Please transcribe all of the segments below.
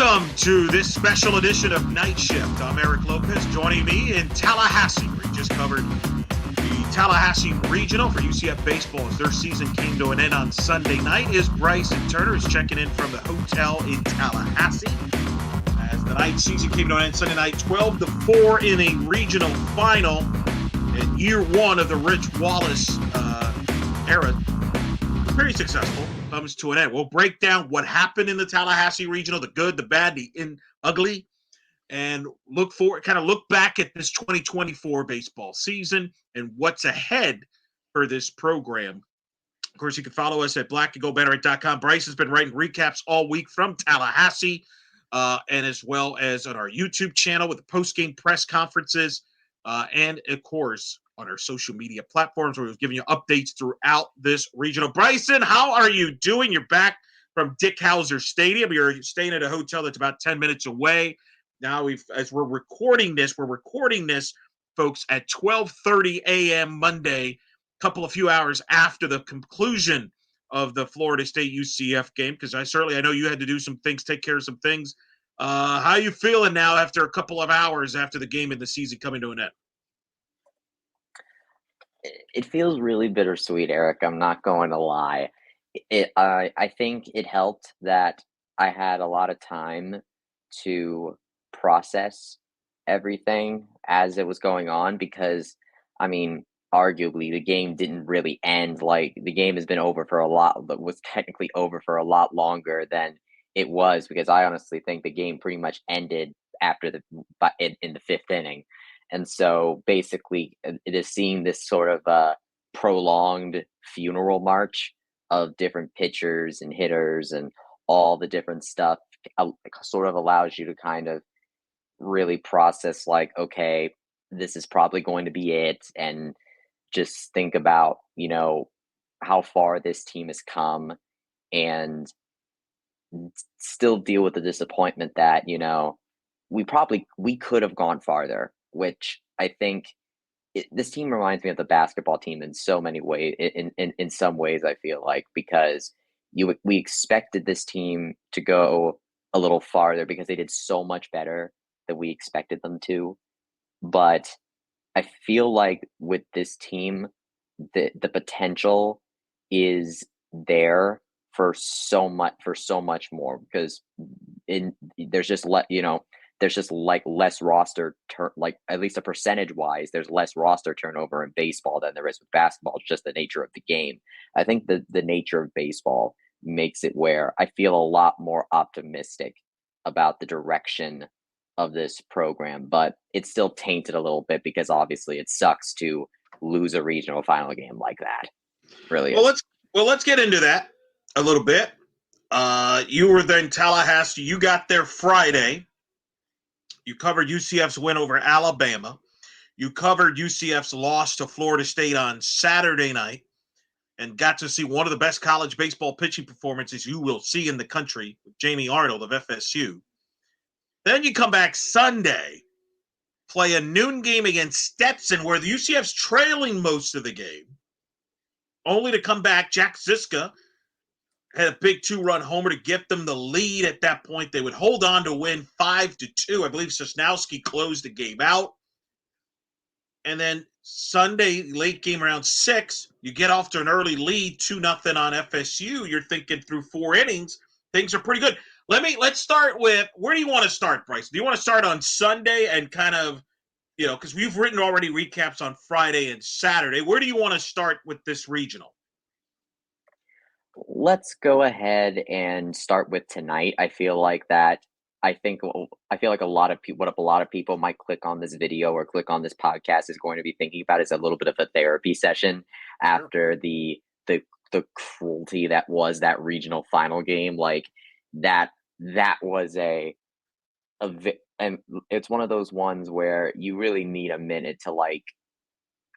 Welcome to this special edition of Night Shift. I'm Eric Lopez. Joining me in Tallahassee, where he just covered the Tallahassee Regional for UCF Baseball as their season came to an end on Sunday night, is Bryson Turner. Is checking in from the hotel in Tallahassee as the night season came to an end Sunday night, 12-4 in a regional final in year one of the Rich Wallace era. Very successful. Comes to an end. We'll break down what happened in the Tallahassee Regional, the good, the bad, the ugly, and look back at this 2024 baseball season and what's ahead for this program. Of course, you can follow us at blackandgoldbanneret.com. Bryce has been writing recaps all week from Tallahassee, and as well as on our YouTube channel with the post-game press conferences, and of course, on our social media platforms where we've given you updates throughout this regional. Bryson, how are you doing? You're back from Dick Howser Stadium. You're staying at a hotel that's about 10 minutes away. Now, as we're recording this, folks, at 12:30 a.m. Monday, a few hours after the conclusion of the Florida State UCF game, because I know you had to do some things, take care of some things. How are you feeling now after a couple of hours after the game and the season coming to an end? It feels really bittersweet, Eric. I'm not going to lie. I think it helped that I had a lot of time to process everything as it was going on because, arguably the game didn't really end. Like, the game has been over for was technically over for a lot longer than it was, because I honestly think the game pretty much ended in the fifth inning. And so basically it is seeing this sort of prolonged funeral march of different pitchers and hitters and all the different stuff sort of allows you to kind of really process, like, okay, this is probably going to be it. And just think about, how far this team has come and still deal with the disappointment that, we could have gone farther, which I think this team reminds me of the basketball team in so many ways. In some ways, I feel like, because we expected this team to go a little farther because they did so much better than we expected them to. But I feel like with this team, the potential is there for so much more, because there's just less roster at least a percentage wise, there's less roster turnover in baseball than there is with basketball. It's just the nature of the game. I think the nature of baseball makes it where I feel a lot more optimistic about the direction of this program, but it's still tainted a little bit because obviously it sucks to lose a regional final game like that. Really. Let's get into that a little bit. You were there in Tallahassee. You got there Friday. You covered UCF's win over Alabama. You covered UCF's loss to Florida State on Saturday night and got to see one of the best college baseball pitching performances you will see in the country with Jamie Arnold of FSU. Then you come back Sunday, play a noon game against Stetson where the UCF's trailing most of the game, only to come back. Jack Ziska had a big 2-run homer to get them the lead. At that point, they would hold on to win 5-2. I believe Sosnowski closed the game out. And then Sunday, late game around 6, you get off to an early lead, 2-0 on FSU. You're thinking through 4 innings, things are pretty good. Let's start with, where do you want to start, Bryce? Do you want to start on Sunday and kind of, because we've written already recaps on Friday and Saturday. Where do you want to start with this regional? Let's go ahead and start with tonight. I feel like a lot of people, what a lot of people might click on this video or click on this podcast is going to be thinking about is a little bit of a therapy session after the cruelty that was that regional final game. Like that was and it's one of those ones where you really need a minute to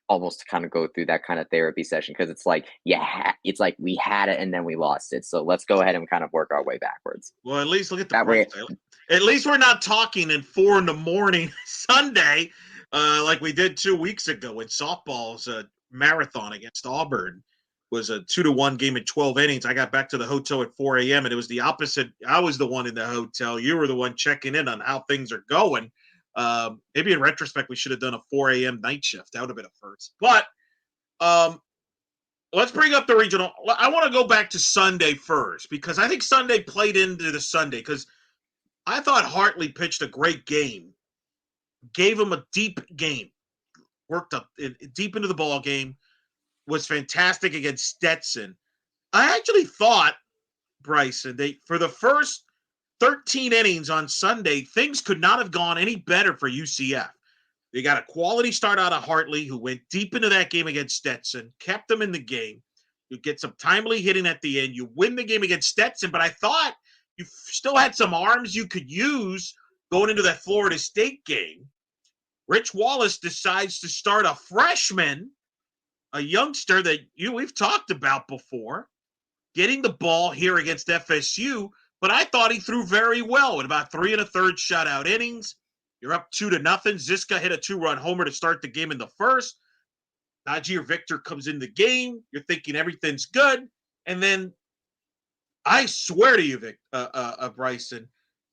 almost kind of go through that kind of therapy session, because it's like, it's like we had it and then we lost it. So let's go ahead and kind of work our way backwards. Well, at least look at the at least we're not talking at 4 a.m. Sunday like we did 2 weeks ago in softball's marathon against Auburn. was a 2-1 game in 12 innings. I got back to the hotel at 4 a.m. and it was the opposite. I was the one in the hotel. You were the one checking in on how things are going. Maybe in retrospect, we should have done a 4 a.m. night shift. That would have been a first. But let's bring up the regional. I want to go back to Sunday first because I think Sunday played into the Sunday because I thought Hartley pitched a great game, gave him a deep game, worked up deep into the ball game, was fantastic against Stetson. I actually thought, Bryson, for the first 13 innings on Sunday, things could not have gone any better for UCF. They got a quality start out of Hartley, who went deep into that game against Stetson, kept them in the game. You get some timely hitting at the end. You win the game against Stetson, but I thought you still had some arms you could use going into that Florida State game. Rich Wallace decides to start a freshman, a youngster that we've talked about before, getting the ball here against FSU, but I thought he threw very well in about 3 1/3 shutout innings. You're up 2-0. Ziska hit a 2-run homer to start the game in the first. Najir Victor comes in the game. You're thinking everything's good. And then I swear to you, Bryson,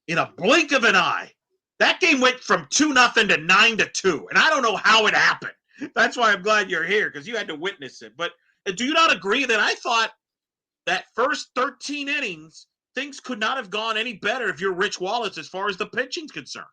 in a blink of an eye, that game went from 2-0 to 9-2. And I don't know how it happened. That's why I'm glad you're here, because you had to witness it. But do you not agree that I thought that first 13 innings, things could not have gone any better if you're Rich Wallace as far as the pitching's concerned?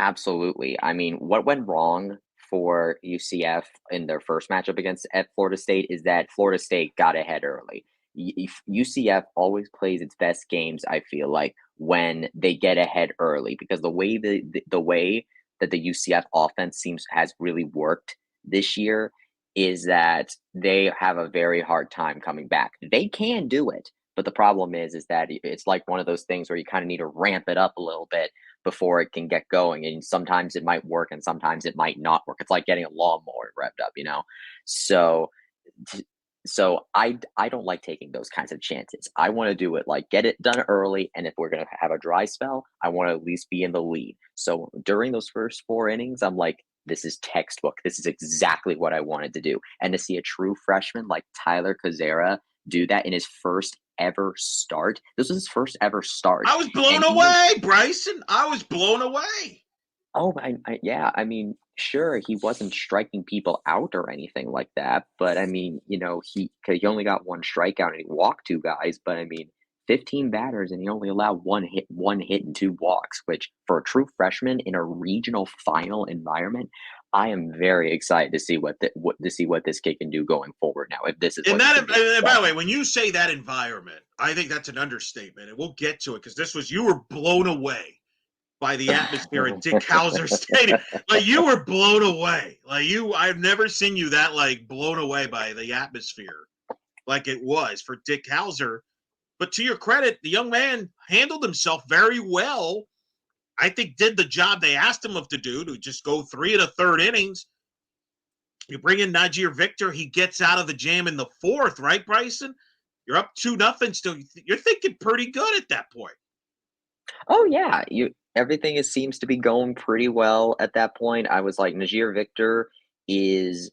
Absolutely. I mean, what went wrong for UCF in their first matchup against at Florida State is that Florida State got ahead early. UCF always plays its best games, I feel like, when they get ahead early, because the way that the UCF offense has really worked this year is that they have a very hard time coming back. They can do it, but the problem is that it's like one of those things where you kind of need to ramp it up a little bit before it can get going. And sometimes it might work and sometimes it might not work. It's like getting a lawnmower revved up, you know? So I don't like taking those kinds of chances. I want to do it like get it done early. And if we're going to have a dry spell, I want to at least be in the lead. So during those first 4 innings, I'm like, this is textbook. This is exactly what I wanted to do. And to see a true freshman like Tyler Kazera do that in his first ever start. This was his first ever start. I was blown away, Bryson. I was blown away. Oh, yeah. I mean, sure, he wasn't striking people out or anything like that, but I mean, you know, he only got 1 strikeout and he walked 2 guys, but I mean, 15 batters and he only allowed 1 hit and 2 walks, which for a true freshman in a regional final environment, I am very excited to see what this kid can do going forward now. If this is and by the way, when you say that environment, I think that's an understatement, and we'll get to it because you were blown away by the atmosphere at Dick Hauser Stadium. Like you were blown away. I've never seen you that blown away by the atmosphere like it was for Dick Hauser. But to your credit, the young man handled himself very well. I think did the job they asked him to do, to just go 3 1/3 innings. You bring in Najir Victor, he gets out of the jam in the 4th, right, Bryson? You're up 2-0 still. You're thinking pretty good at that point. Oh yeah, everything seems to be going pretty well at that point. I was like, Najir Victor is,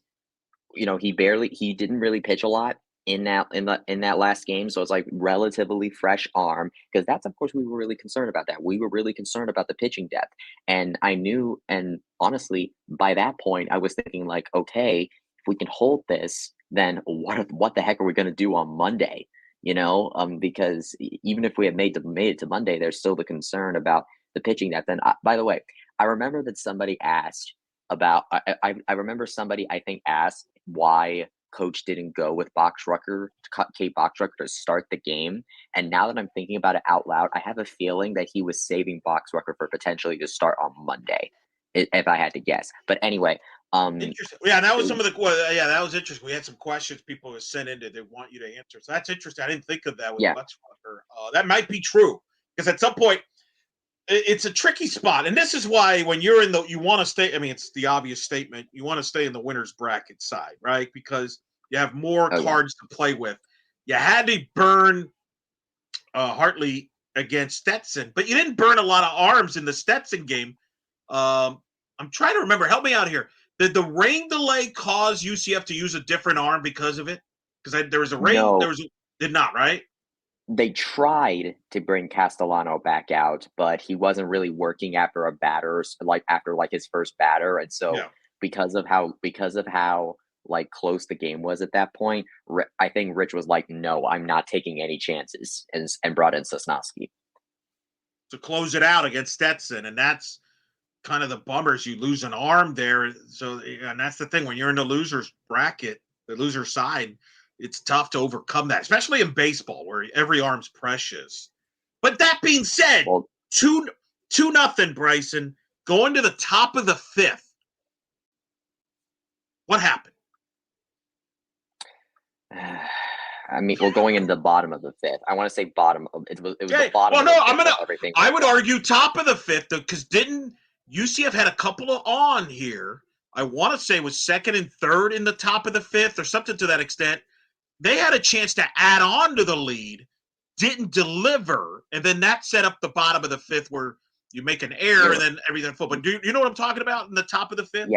he didn't really pitch a lot in that last game, so it's like relatively fresh arm, because that's, of course, we were really concerned about that. We were really concerned about the pitching depth, and I knew, and honestly, by that point, I was thinking like, okay, if we can hold this, then what the heck are we going to do on Monday? Because even if we had made it to Monday, there's still the concern about the pitching depth. And by the way, I remember that somebody asked about. I remember somebody, I think, asked why coach didn't go with Kate Boxrucker to start the game. And now that I'm thinking about it out loud, I have a feeling that he was saving Boxrucker for potentially to start on Monday, if I had to guess. But anyway. Interesting. Yeah, that was that was interesting. We had some questions people have sent in that they want you to answer. So that's interesting. I didn't think of that with Boxrucker. That might be true, because at some point it's a tricky spot. And this is why when you're you want to stay, I mean, it's the obvious statement, you want to stay in the winner's bracket side, right? Because you have more cards to play with. You had to burn Hartley against Stetson, but you didn't burn a lot of arms in the Stetson game. I'm trying to remember. Help me out here. Did the rain delay cause UCF to use a different arm because of it? Because there was a rain. No, Did not, right? they tried to bring Castellano back out, but he wasn't really working after his first batter, and so Yeah. because of how like close the game was at that point, I think Rich was like, "No, I'm not taking any chances," and brought in Sosnowski To close it out against Stetson, and that's kind of the bummers. You lose an arm there, so and that's the thing when you're in the losers bracket, the loser side. It's tough to overcome that, especially in baseball where every arm's precious. But that being said, Well, 2-0, Bryson, going to the top of the fifth. What happened? I mean, well, going into the bottom of the fifth. I want to say bottom. It was the bottom. Well, no, of the fifth everything. I would argue top of the fifth because didn't UCF had a couple of on here? I want to say was second and third in the top of the fifth or something to that extent. They had a chance to add on to the lead, didn't deliver, and then that set up the bottom of the fifth where you make an error and then everything full. But do you know what I'm talking about in the top of the fifth?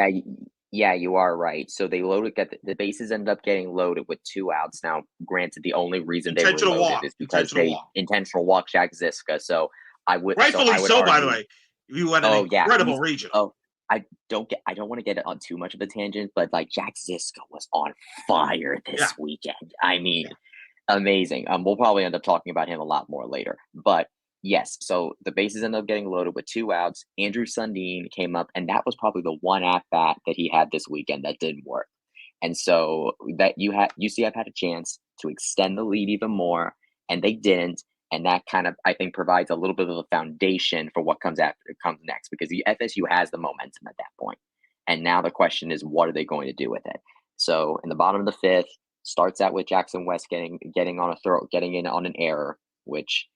Yeah, you are right. So they the bases ended up getting loaded with 2 outs. Now, granted, the only reason they were loaded is because intentional walk Jack Ziska. So rightfully so, argue, by the way. You had an incredible region. I don't want to get it on too much of a tangent, but like Jack Ziska was on fire this weekend. I mean, amazing. We'll probably end up talking about him a lot more later. But yes, so the bases ended up getting loaded with 2 outs. Andrew Sundin came up, and that was probably the one at bat that he had this weekend that didn't work. And so that UCF had a chance to extend the lead even more, and they didn't. And that kind of, I think, provides a little bit of a foundation for what comes next, because the FSU has the momentum at that point. And now the question is, what are they going to do with it? So in the bottom of the fifth, starts out with Jackson West getting in on an error, which,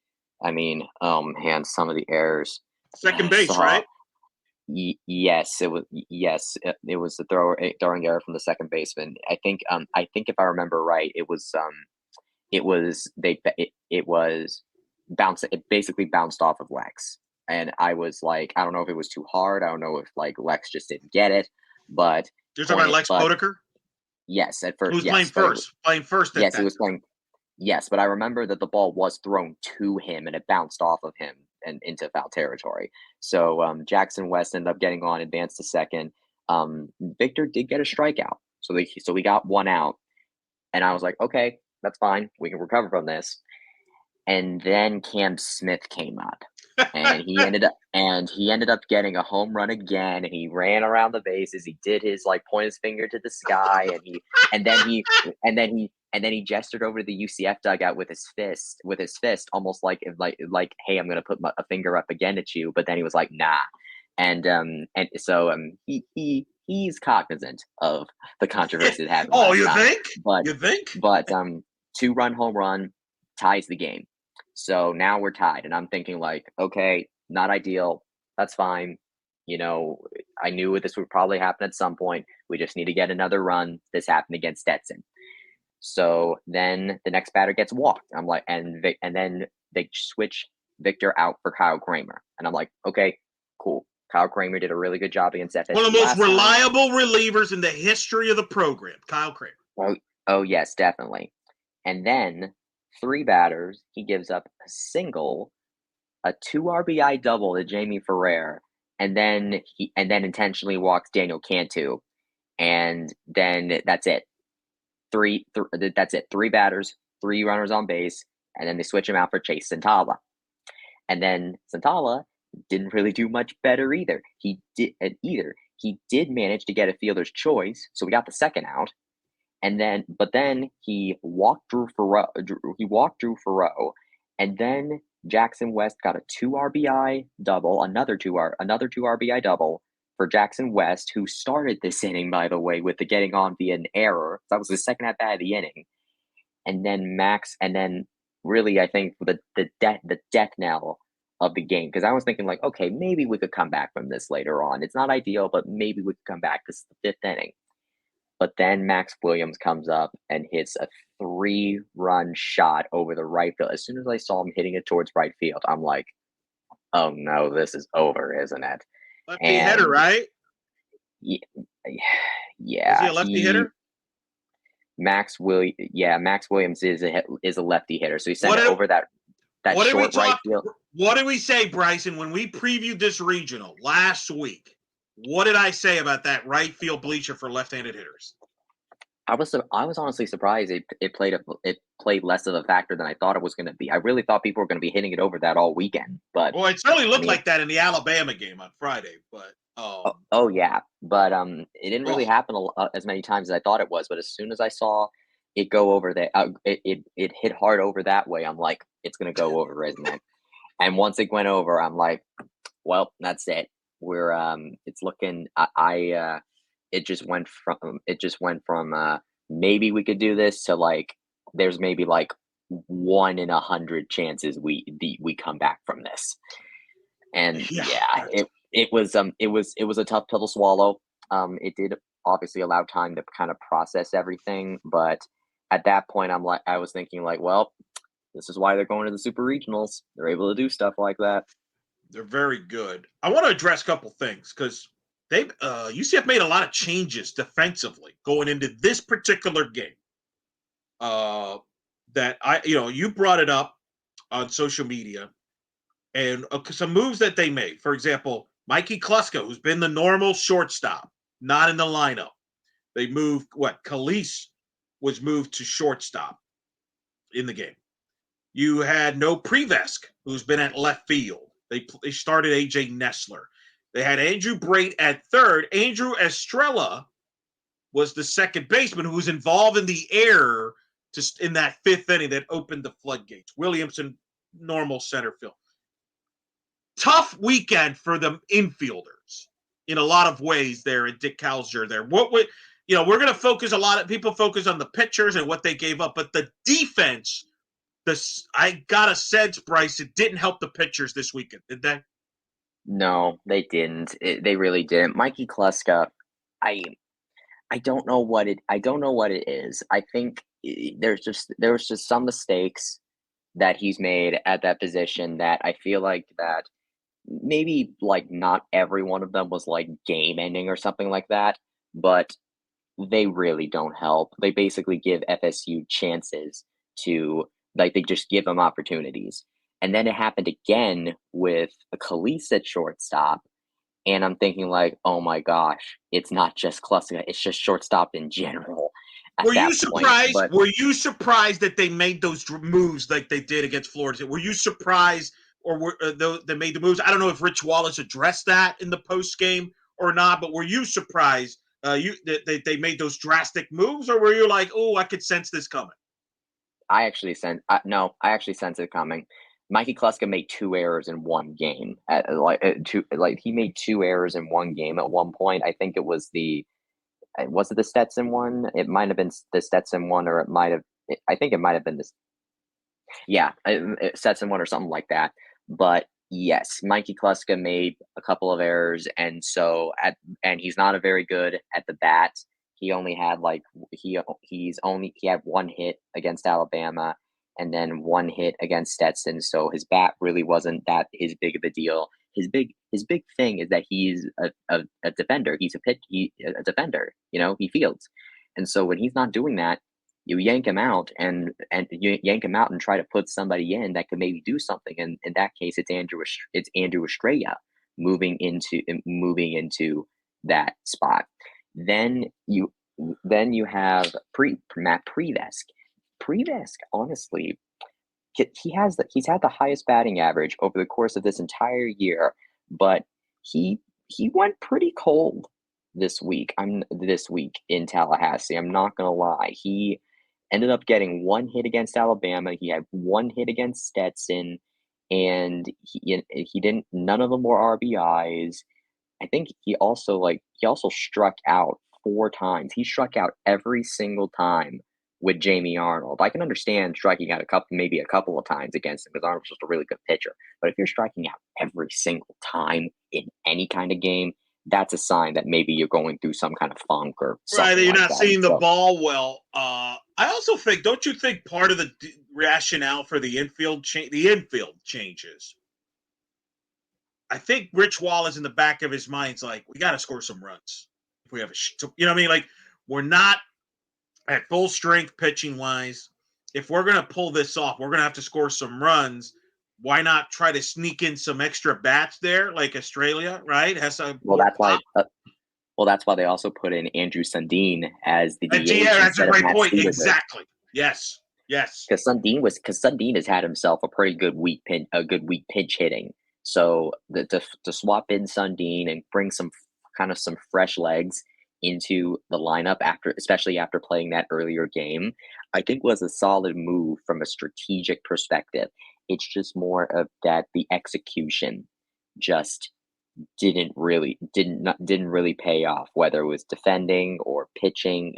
I mean, some of the errors. Second base, right? Yes, it was. Yes, it was the throwing error from the second baseman. I think if I remember right, it was bounced. It basically bounced off of Lex, and I was like, I don't know if it was too hard. I don't know if like Lex just didn't get it, but you're talking about Lex Podaker? Yes, at first. Who was playing first? Playing first. Yes, he was playing. Yes, but I remember that the ball was thrown to him and it bounced off of him and into foul territory. So Jackson West ended up getting on, advanced to second. Victor did get a strikeout, so we got 1 out, and I was like, okay, that's fine, we can recover from this. And then Cam Smith came up, and he ended up getting a home run again, and he ran around the bases. He did his like point his finger to the sky, and then he gestured over to the UCF dugout with his fist, almost like hey, I'm gonna put a finger up again at you. But then he was like, nah, and so he's cognizant of the controversy that happened. Oh, you think? But 2-run home run ties the game. So now we're tied, and I'm thinking like, okay, not ideal. That's fine. You know, I knew this would probably happen at some point. We just need to get another run. This happened against Stetson. So then the next batter gets walked. I'm like, and then they switch Victor out for Kyle Kramer, and I'm like, okay, cool. Kyle Kramer did a really good job against FSU. One of the most reliable relievers in the history of the program, Kyle Kramer. Oh yes, definitely. And then 3 batters, he gives up a single, a 2 RBI double to Jamie Ferrer, and then intentionally walks Daniel Cantu, and then that's it. That's it. 3 batters, 3 runners on base, and then they switch him out for Chase Santala. And then Santala didn't really do much better either. He did manage to get a fielder's choice, so we got the second out. But then he walked Drew Farreau, and then Jackson West got a 2 RBI double, another 2 RBI double for Jackson West, who started this inning, by the way, with the getting on via an error. That was the second at bat of the inning. And then really, I think the death knell of the game, because I was thinking like, okay, maybe we could come back from this later on. It's not ideal, but maybe we could come back. This is the 5th inning. But then Max Williams comes up and hits a 3-run shot over the right field. As soon as I saw him hitting it towards right field, I'm like, oh no, this is over, isn't it? Lefty hitter, right? Yeah. Is he a lefty hitter? Max Williams is a lefty hitter, so he sent What it did, over that what did we short right talk? field. What did we say, Bryson, when we previewed this regional last week? What did I say about that right field bleacher for left-handed hitters? I was honestly surprised it played less of a factor than I thought it was going to be. I really thought people were going to be hitting it over that all weekend, but Well, it certainly I looked mean, like that in the Alabama game on Friday, but oh yeah, but it didn't really oh, happen as many times as I thought it was. But as soon as I saw it go over there, it hit hard over that way. I'm like, it's going to go over Resnick, and once it went over, I'm like, well, that's it. We're it's looking. It just went from maybe we could do this to like there's maybe like 1 in 100 chances we come back from this. And yeah. yeah, it was a tough pill to swallow. It did obviously allow time to kind of process everything, but at that point I was thinking like, well, this is why they're going to the super regionals. They're able to do stuff like that. They're very good. I want to address a couple things because they UCF made a lot of changes defensively going into this particular game. That you brought it up on social media, and some moves that they made. For example, Mikey Kluska, who's been the normal shortstop, not in the lineup. They moved Khalees was moved to shortstop in the game. You had no Prevesk, who's been at left field. They started AJ Nessler. They had Andrew Brait at third. Andrew Estrella was the second baseman who was involved in the error just in that fifth inning that opened the floodgates. Williamson, normal center field. Tough weekend for the infielders in a lot of ways there at Dick Calzer there. We're going to focus people focus on the pitchers and what they gave up, but the defense, I got a sense, Bryce, it didn't help the pitchers this weekend, did they? No, they didn't. They really didn't. Mikey Kluska, I don't know what it is. I think there was just some mistakes that he's made at that position that I feel like that maybe like not every one of them was like game ending or something like that, but they really don't help. They basically give FSU chances to like they just give them opportunities. And then it happened again with a Khalees at shortstop. And I'm thinking like, oh my gosh, it's not just Kluska, it's just shortstop in general at Were you that point. surprised? But Were you surprised that they made those moves like they did against Florida State? Were you surprised, or were they made the moves? I don't know if Rich Wallace addressed that in the post game or not, but were you surprised that they made those drastic moves, or were you like, oh, I could sense this coming? I actually sense it coming. Mikey Kluska made 2 errors in one game. He made 2 errors in one game at one point. I think it was was it the Stetson one? It might have been the Stetson one, or I think it might have been this. Yeah, Stetson one or something like that. But yes, Mikey Kluska made a couple of errors, and he's not a very good at the bat. He only had he had 1 hit against Alabama, and then 1 hit against Stetson. So his bat really wasn't that his big of a deal. His big thing is that he's a defender. He's a defender. He fields, and so when he's not doing that, you yank him out and you yank him out and try to put somebody in that could maybe do something. And in that case, it's Andrew Estrella moving into that spot. Then you have Matt Prevesk. Prevesk, honestly, he's had the highest batting average over the course of this entire year, but he went pretty cold this week. This week in Tallahassee. I'm not gonna lie. He ended up getting 1 hit against Alabama. He had 1 hit against Stetson, and he didn't. None of them were RBIs. I think he also struck out 4 times. He struck out every single time with Jamie Arnold. I can understand striking out maybe a couple of times against him because Arnold's just a really good pitcher. But if you're striking out every single time in any kind of game, that's a sign that maybe you're going through some kind of funk or something. Right, you're like not that. seeing the ball well. I also think, don't you think part of the rationale for the infield changes? I think Rich Wallace in the back of his mind's like, we got to score some runs if we have you know what I mean? Like we're not at full strength pitching wise. If we're going to pull this off, we're going to have to score some runs. Why not try to sneak in some extra bats there, like Australia, right? Has a Well, more that's why. pop. Well, that's why they also put in Andrew Sundin as the Yeah, DH that's a instead of great Matt point. Cedarberg. Exactly. Yes. Yes. Because Sundin has had himself a pretty good week pinch hitting. So to swap in Sundin and bring some fresh legs into the lineup especially after playing that earlier game, I think was a solid move from a strategic perspective. It's just more of that the execution just didn't really pay off, whether it was defending or pitching.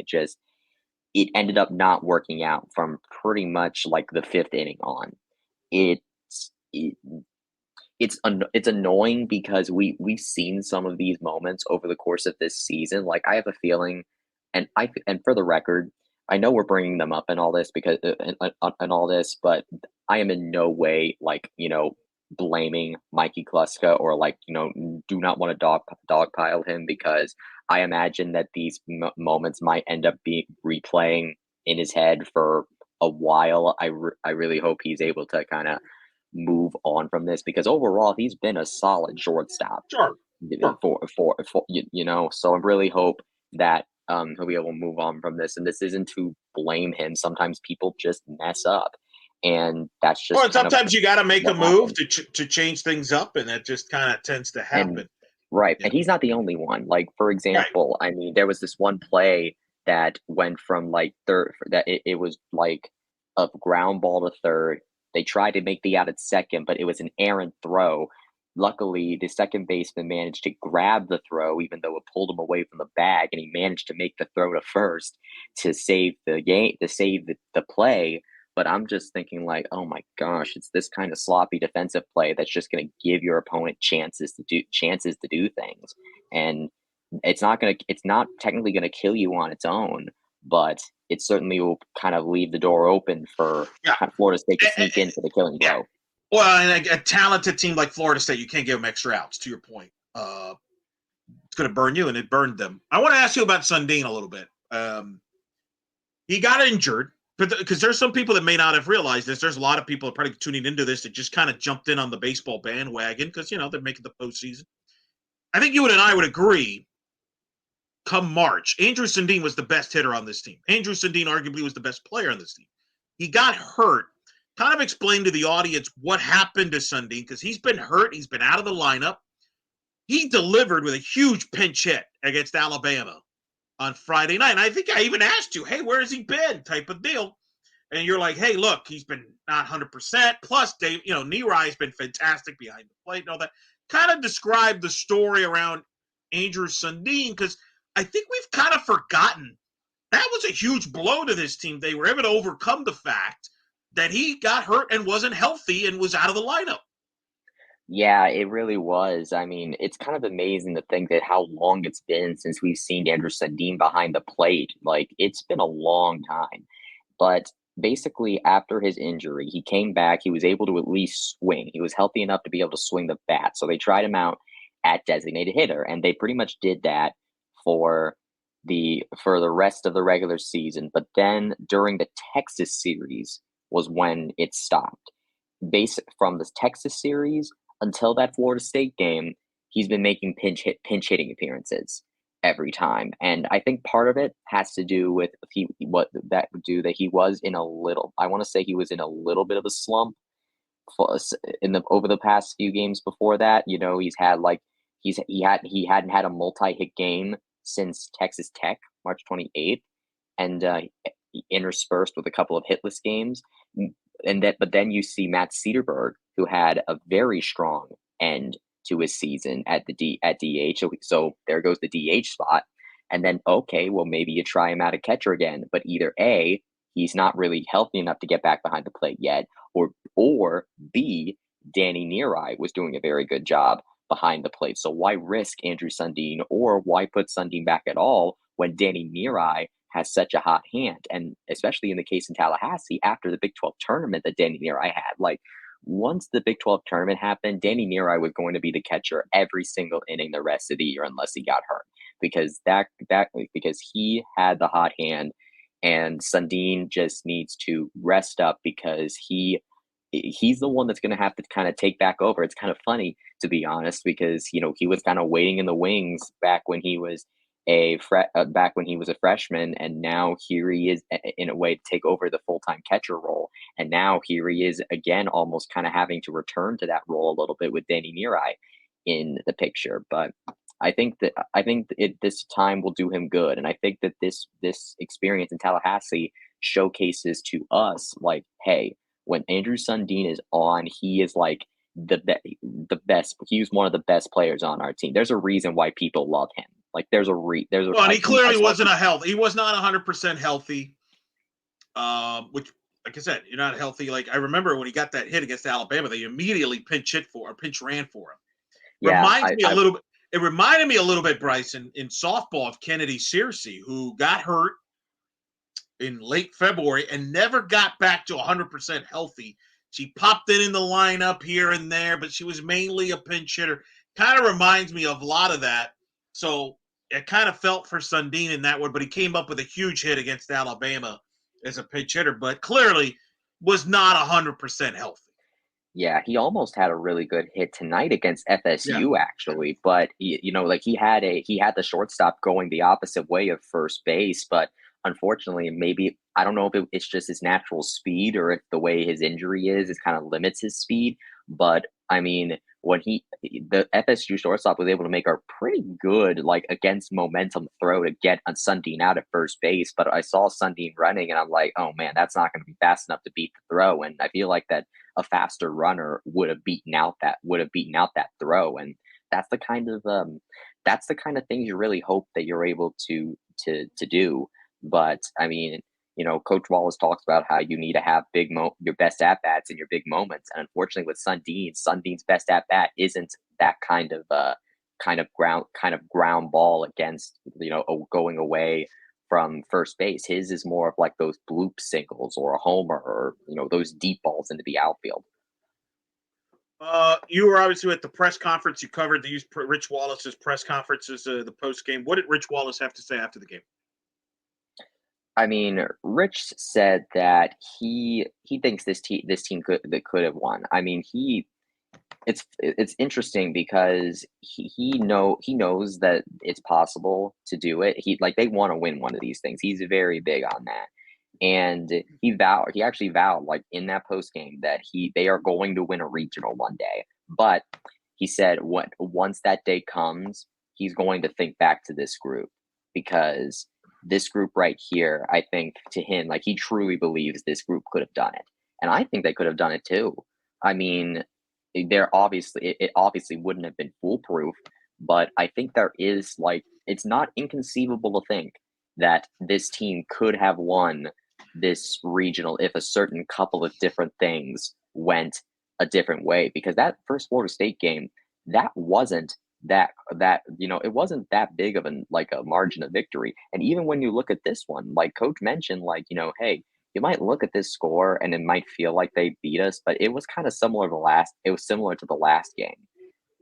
It ended up not working out from pretty much like the fifth inning on. It's it, it's annoying because we've seen some of these moments over the course of this season. Like I have a feeling, and for the record, I know we're bringing them up and all this because and all this, but I am in no way blaming Mikey Kluska or do not want to dogpile him, because I imagine that these moments might end up being replaying in his head for a while. I really hope he's able to kind of move on from this, because overall he's been a solid shortstop Sure. so I really hope that he'll be able to move on from this. And this isn't to blame him. Sometimes people just mess up, and that's just Well, and sometimes you got to make a move to change things up, and that just kind of tends to happen. Right. And he's not the only one. Like, for example, I mean, there was this one play that went from third, that it was like a ground ball to third. They tried to make the out at second, but it was an errant throw. Luckily, the second baseman managed to grab the throw, even though it pulled him away from the bag, and he managed to make the throw to first to save the game, to save the play. But I'm just thinking oh my gosh, it's this kind of sloppy defensive play that's just going to give your opponent chances to do things. And it's not technically going to kill you on its own, but it certainly will kind of leave the door open for Florida State to sneak in for the killing blow. Well, and a talented team like Florida State, you can't give them extra outs, to your point. It's going to burn you, and it burned them. I want to ask you about Sundin a little bit. He got injured, because there's some people that may not have realized this. There's a lot of people probably tuning into this that just kind of jumped in on the baseball bandwagon because, they're making the postseason. I think you and I would agree, come March, Andrew Sundin was the best hitter on this team. Andrew Sundin arguably was the best player on this team. He got hurt. Kind of explain to the audience what happened to Sundin, because he's been hurt. He's been out of the lineup. He delivered with a huge pinch hit against Alabama on Friday night. And I think I even asked you, hey, where has he been? Type of deal. And you're like, hey, look, he's been not 100%. Plus, Dave, Nerai's been fantastic behind the plate and all that. Kind of describe the story around Andrew Sundin, because I think we've kind of forgotten that was a huge blow to this team. They were able to overcome the fact that he got hurt and wasn't healthy and was out of the lineup. Yeah, it really was. I mean, it's kind of amazing to think that how long it's been since we've seen Andrew Sundin behind the plate. Like, it's been a long time. But basically, after his injury, he came back. He was able to at least swing. He was healthy enough to be able to swing the bat. So they tried him out at designated hitter, and they pretty much did that for the rest of the regular season. But then during the Texas series was when it stopped. From the Texas series until that Florida State game, he's been making pinch hitting appearances every time. And I think part of it has to do with he was in a little, I want to say he was in a little bit of a slump over the past few games before that. He hadn't had a multi-hit game since Texas Tech, March 28th, and interspersed with a couple of hitless games. But then you see Matt Cedarberg, who had a very strong end to his season at DH. So there goes the DH spot. And then, okay, well, maybe you try him out at catcher again. But either A, he's not really healthy enough to get back behind the plate yet, or B, Danny Nerai was doing a very good job behind the plate. So why risk Andrew Sundin, or why put Sundin back at all when Danny Nerai has such a hot hand? And especially in the case in Tallahassee, after the Big 12 tournament that Danny Nerai had, once the Big 12 tournament happened, Danny Nerai was going to be the catcher every single inning the rest of the year unless he got hurt, because he had the hot hand. And Sundin just needs to rest up because he's the one that's going to have to kind of take back over. It's kind of funny, to be honest, because he was kind of waiting in the wings back when he was a freshman, and now here he is in a way to take over the full-time catcher role. And now here he is again, almost kind of having to return to that role a little bit with Danny Nerai in the picture. But I think this time will do him good, and I think that this experience in Tallahassee showcases to us, like, hey, when Andrew Sundin is on, he is like the best. He's one of the best players on our team. There's a reason why people love him. Like, there's a well, and he clearly wasn't he was not 100% healthy. Which, like I said, you're not healthy. Like, I remember when he got that hit against Alabama, they immediately pinch ran for him. Yeah, It reminded me a little bit, Bryson, in softball of Kennedy Searcy, who got hurt in late February and never got back to 100% healthy. She popped in the lineup here and there, but she was mainly a pinch hitter. Kind of reminds me of a lot of that. So it kind of felt for Sundin in that one, but he came up with a huge hit against Alabama as a pinch hitter, but clearly was not 100% healthy. Yeah, he almost had a really good hit tonight against FSU, actually. But he had the shortstop going the opposite way of first base, but unfortunately, maybe I don't know if it's just his natural speed or if the way his injury is, it kind of limits his speed. But I mean, when the FSU shortstop was able to make a pretty good, like, against momentum throw to get Sundin out at first base. But I saw Sundin running and I'm like, oh man, that's not going to be fast enough to beat the throw. And I feel like that a faster runner would have beaten out that throw. And that's the kind of things you really hope that you're able to do. But I mean, Coach Wallace talks about how you need to have your best at bats in your big moments, and unfortunately, with Sundin's best at bat isn't that kind of ground ball against going away from first base. His is more of like those bloop singles or a homer or those deep balls into the outfield. You were obviously at the press conference. You covered Rich Wallace's press conferences, the post game. What did Rich Wallace have to say after the game? I mean, Rich said that he thinks this team could have won. I mean, it's interesting because he knows that it's possible to do it. They want to win one of these things. He's very big on that. And he actually vowed, like, in that post game, that they are going to win a regional one day. But he said once that day comes, he's going to think back to this group, because this group right here, I think, to him, like, he truly believes this group could have done it. And I think they could have done it too. I mean, it obviously wouldn't have been foolproof, but I think there is, like, it's not inconceivable to think that this team could have won this regional if a certain couple of different things went a different way. Because that first Florida State game, that wasn't it wasn't that big of a margin of victory. And even when you look at this one, like Coach mentioned, hey, you might look at this score and it might feel like they beat us, but it was kind of similar to the last game.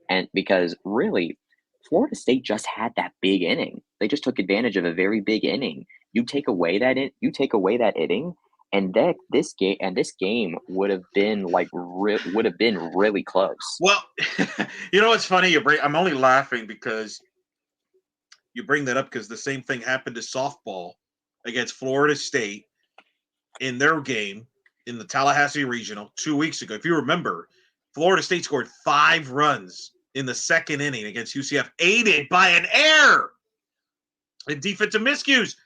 And because really, Florida State just had that big inning. They just took advantage of a very big inning. You take away that inning, and this game would have been really close. Well, it's funny. I'm only laughing because you bring that up, because the same thing happened to softball against Florida State in their game in the Tallahassee Regional 2 weeks ago. If you remember, Florida State scored 5 runs in the second inning against UCF, aided by an error and defensive miscues.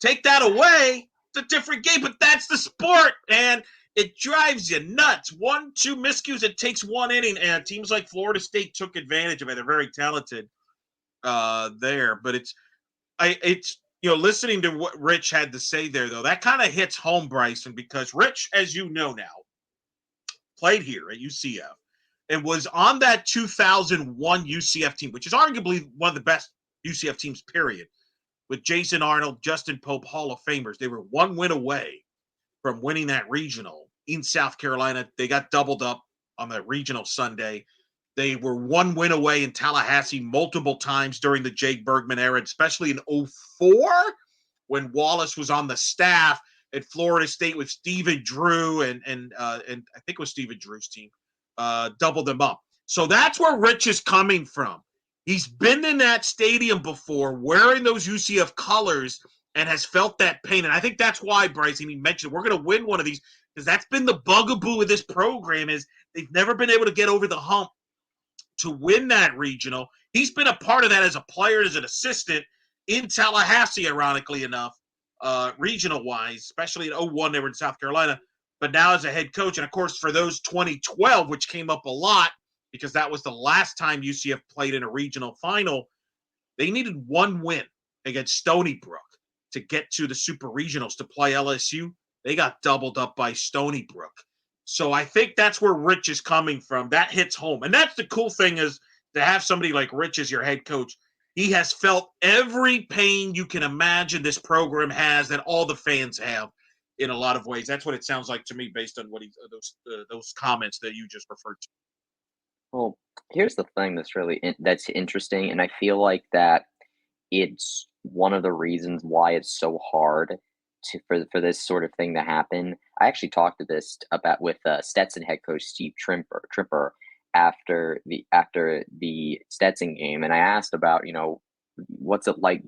Take that away, it's a different game, but that's the sport, and it drives you nuts. 1-2 miscues, it takes 1 inning, and teams like Florida State took advantage of it. They're very talented there, but it's listening to what Rich had to say there, though, that kind of hits home, Bryson, because Rich, as you know now, played here at UCF and was on that 2001 UCF team, which is arguably one of the best UCF teams, period, with Jason Arnold, Justin Pope, Hall of Famers. They were 1 win away from winning that regional in South Carolina. They got doubled up on the regional Sunday. They were 1 win away in Tallahassee multiple times during the Jake Bergman era, especially in 2004 when Wallace was on the staff at Florida State with Stephen Drew and I think it was Stephen Drew's team, doubled them up. So that's where Rich is coming from. He's been in that stadium before wearing those UCF colors and has felt that pain. And I think that's why, Bryson, he mentioned we're going to win one of these, because that's been the bugaboo of this program, is they've never been able to get over the hump to win that regional. He's been a part of that as a player, as an assistant in Tallahassee, ironically enough, regional-wise, especially in 2001, they were in South Carolina, but now as a head coach. And, of course, for those 2012, which came up a lot because that was the last time UCF played in a regional final, they needed one win against Stony Brook to get to the Super Regionals to play LSU. They got doubled up by Stony Brook. So I think that's where Rich is coming from. That hits home. And that's the cool thing, is to have somebody like Rich as your head coach. He has felt every pain you can imagine this program has, that all the fans have in a lot of ways. That's what it sounds like to me based on what those comments that you just referred to. Well, here's the thing that's interesting, and I feel like that it's one of the reasons why it's so hard for this sort of thing to happen. I actually talked to this about with Stetson head coach Steve Tripper after the Stetson game, and I asked about, what's it like,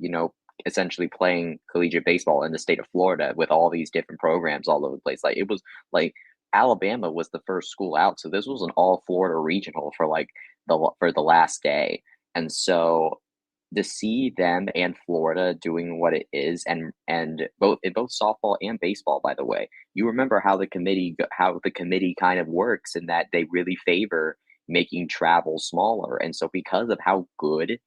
essentially playing collegiate baseball in the state of Florida with all these different programs all over the place. Like, it was like Alabama was the first school out, so this was an all Florida regional for the last day, and so to see them and Florida doing what it is, and both softball and baseball, by the way, you remember how the committee kind of works, and that they really favor making travel smaller. And so because of how good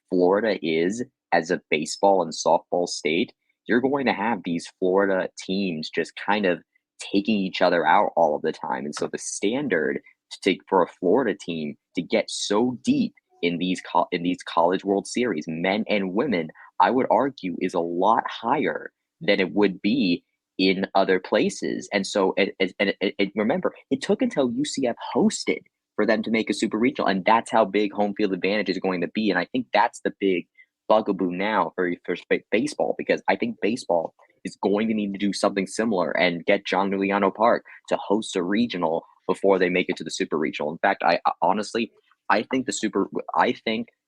Florida is as a baseball and softball state, you're going to have these Florida teams just kind of taking each other out all of the time. And so the standard for a Florida team to get so deep in these college World Series, men and women, I would argue, is a lot higher than it would be in other places. And so, remember, it took until UCF hosted for them to make a super regional, and that's how big home field advantage is going to be. And I think that's the big bugaboo now for baseball, because I think baseball is going to need to do something similar and get John Giuliano Park to host a regional before they make it to the super regional. In fact, I honestly, I think that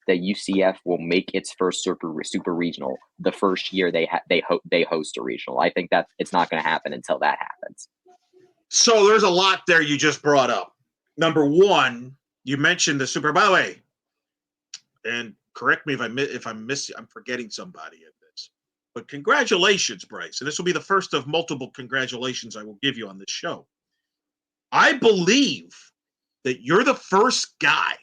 UCF will make its first super regional the first year they host a regional. I think that it's not going to happen until that happens. So there's a lot there you just brought up. Number one, you mentioned the super. By the way, and correct me if I'm forgetting somebody in this, but congratulations, Bryce. And this will be the first of multiple congratulations I will give you on this show. I believe that you're the first guy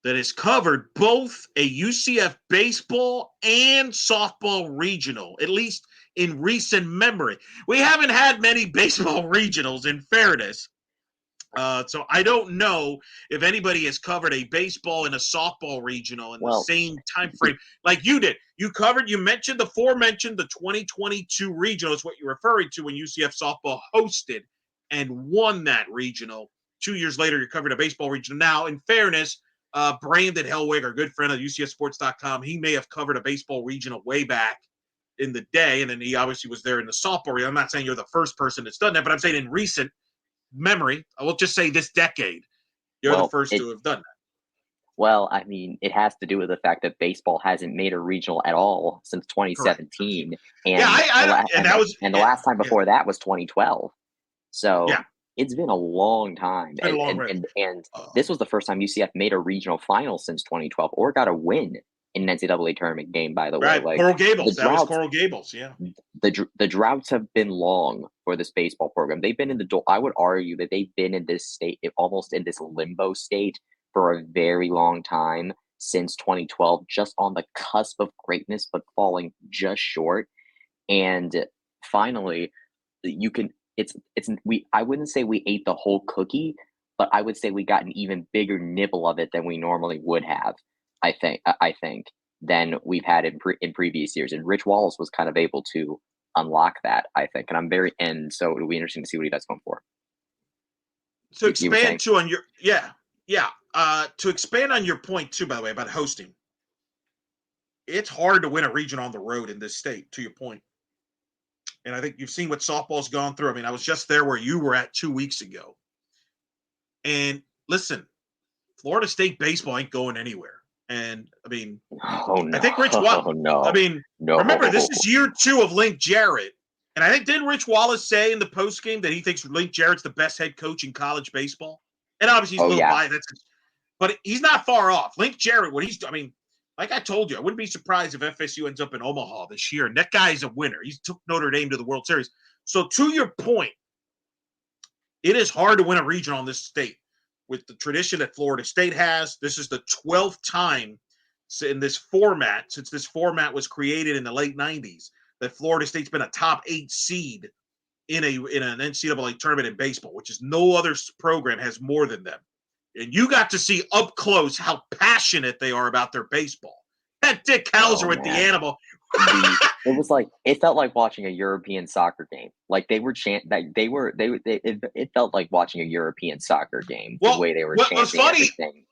that has covered both a UCF baseball and softball regional, at least in recent memory. We haven't had many baseball regionals, in fairness. So I don't know if anybody has covered a baseball and a softball regional in the same time frame like you did. You mentioned the 2022 regional is what you're referring to, when UCF softball hosted and won that regional. 2 years later, you covered a baseball regional. Now, in fairness, Brandon Helwig, our good friend at UCFsports.com, he may have covered a baseball regional way back in the day, and then he obviously was there in the softball regional. I'm not saying you're the first person that's done that, but I'm saying in recent memory, I will just say this decade, you're the first to have done that. Well, I mean, it has to do with the fact that baseball hasn't made a regional at all since 2017. Correct. And the last time before that was 2012. So it's been a long time. And this was the first time UCF made a regional final since 2012 or got a win in an NCAA tournament game, by the way. Like Coral Gables. That was Coral Gables, yeah. The droughts have been long for this baseball program. They've been I would argue that they've been in this state, almost in this limbo state, for a very long time, since 2012, just on the cusp of greatness, but falling just short. And finally, I wouldn't say we ate the whole cookie, but I would say we got an even bigger nibble of it than we normally would have. I think than we've had in previous years, and Rich Wallace was kind of able to unlock that, I think, and so it'll be interesting to see what he does going forward. To expand too on your to expand on your point too, by the way, about hosting, it's hard to win a region on the road in this state. To your point, and I think you've seen what softball's gone through. I mean, I was just there where you were at 2 weeks ago. And listen, Florida State baseball ain't going anywhere. And I mean, Oh no! I think Rich Wallace. Oh no! I mean, No! remember this is year 2 of Link Jarrett, and I think didn't Rich Wallace say in the post game that he thinks Link Jarrett's the best head coach in college baseball? And obviously he's a little biased, but he's not far off. Link Jarrett, I mean, like I told you, I wouldn't be surprised if FSU ends up in Omaha this year. And that guy's a winner. He took Notre Dame to the World Series. So to your point, it is hard to win a regional in this state. With the tradition that Florida State has, this is the 12th time in this format, since this format was created in the late 90s, that Florida State's been a top 8 seed in an NCAA tournament in baseball, which is no other program has more than them. And you got to see up close how passionate they are about their baseball. That Dick Hauser with the animal. It felt like watching a European soccer game. Like they were it felt like watching a European soccer game. The way they were chanting everything.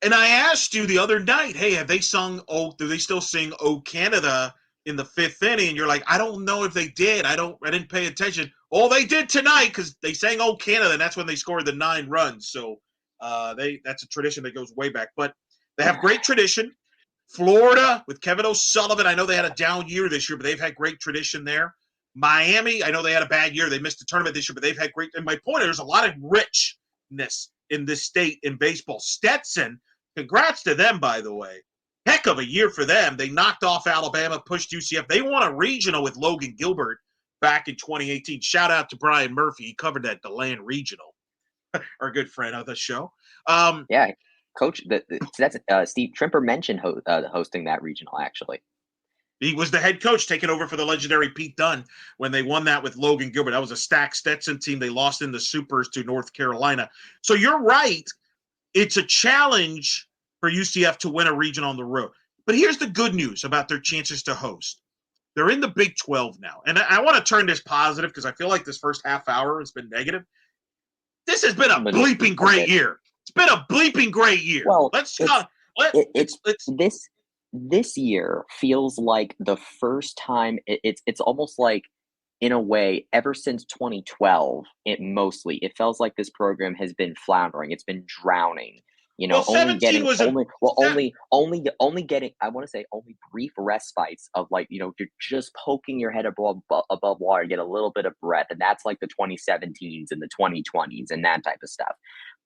And I asked you the other night, hey, have they sung do they still sing "Oh Canada" in the 5th inning? And you're like, I don't know if they did. I didn't pay attention. Oh, they did tonight because they sang "Oh Canada," and that's when they scored the 9 runs. So that's a tradition that goes way back. But they have great tradition. Florida with Kevin O'Sullivan, I know they had a down year this year, but they've had great tradition there. Miami, I know they had a bad year. They missed the tournament this year, but they've had great. And my point is, there's a lot of richness in this state in baseball. Stetson, congrats to them, by the way. Heck of a year for them. They knocked off Alabama, pushed UCF. They won a regional with Logan Gilbert back in 2018. Shout out to Brian Murphy. He covered that DeLand Regional, our good friend of the show. Yeah. Coach, that's Steve Trimper mentioned hosting that regional, actually. He was the head coach taking over for the legendary Pete Dunn when they won that with Logan Gilbert. That was a stacked Stetson team. They lost in the Supers to North Carolina. So you're right. It's a challenge for UCF to win a region on the road. But here's the good news about their chances to host. They're in the Big 12 now. And I want to turn this positive because I feel like this first half hour has been negative. This has been a bleeping great year. It's been a bleeping great year. Well, this year feels like the first time. It's almost like, in a way, ever since 2012, it feels like this program has been floundering. It's been drowning. You know, only getting I want to say only brief respites of, like, you know, you're just poking your head above water, get a little bit of breath, and that's like the 2017s and the 2020s and that type of stuff.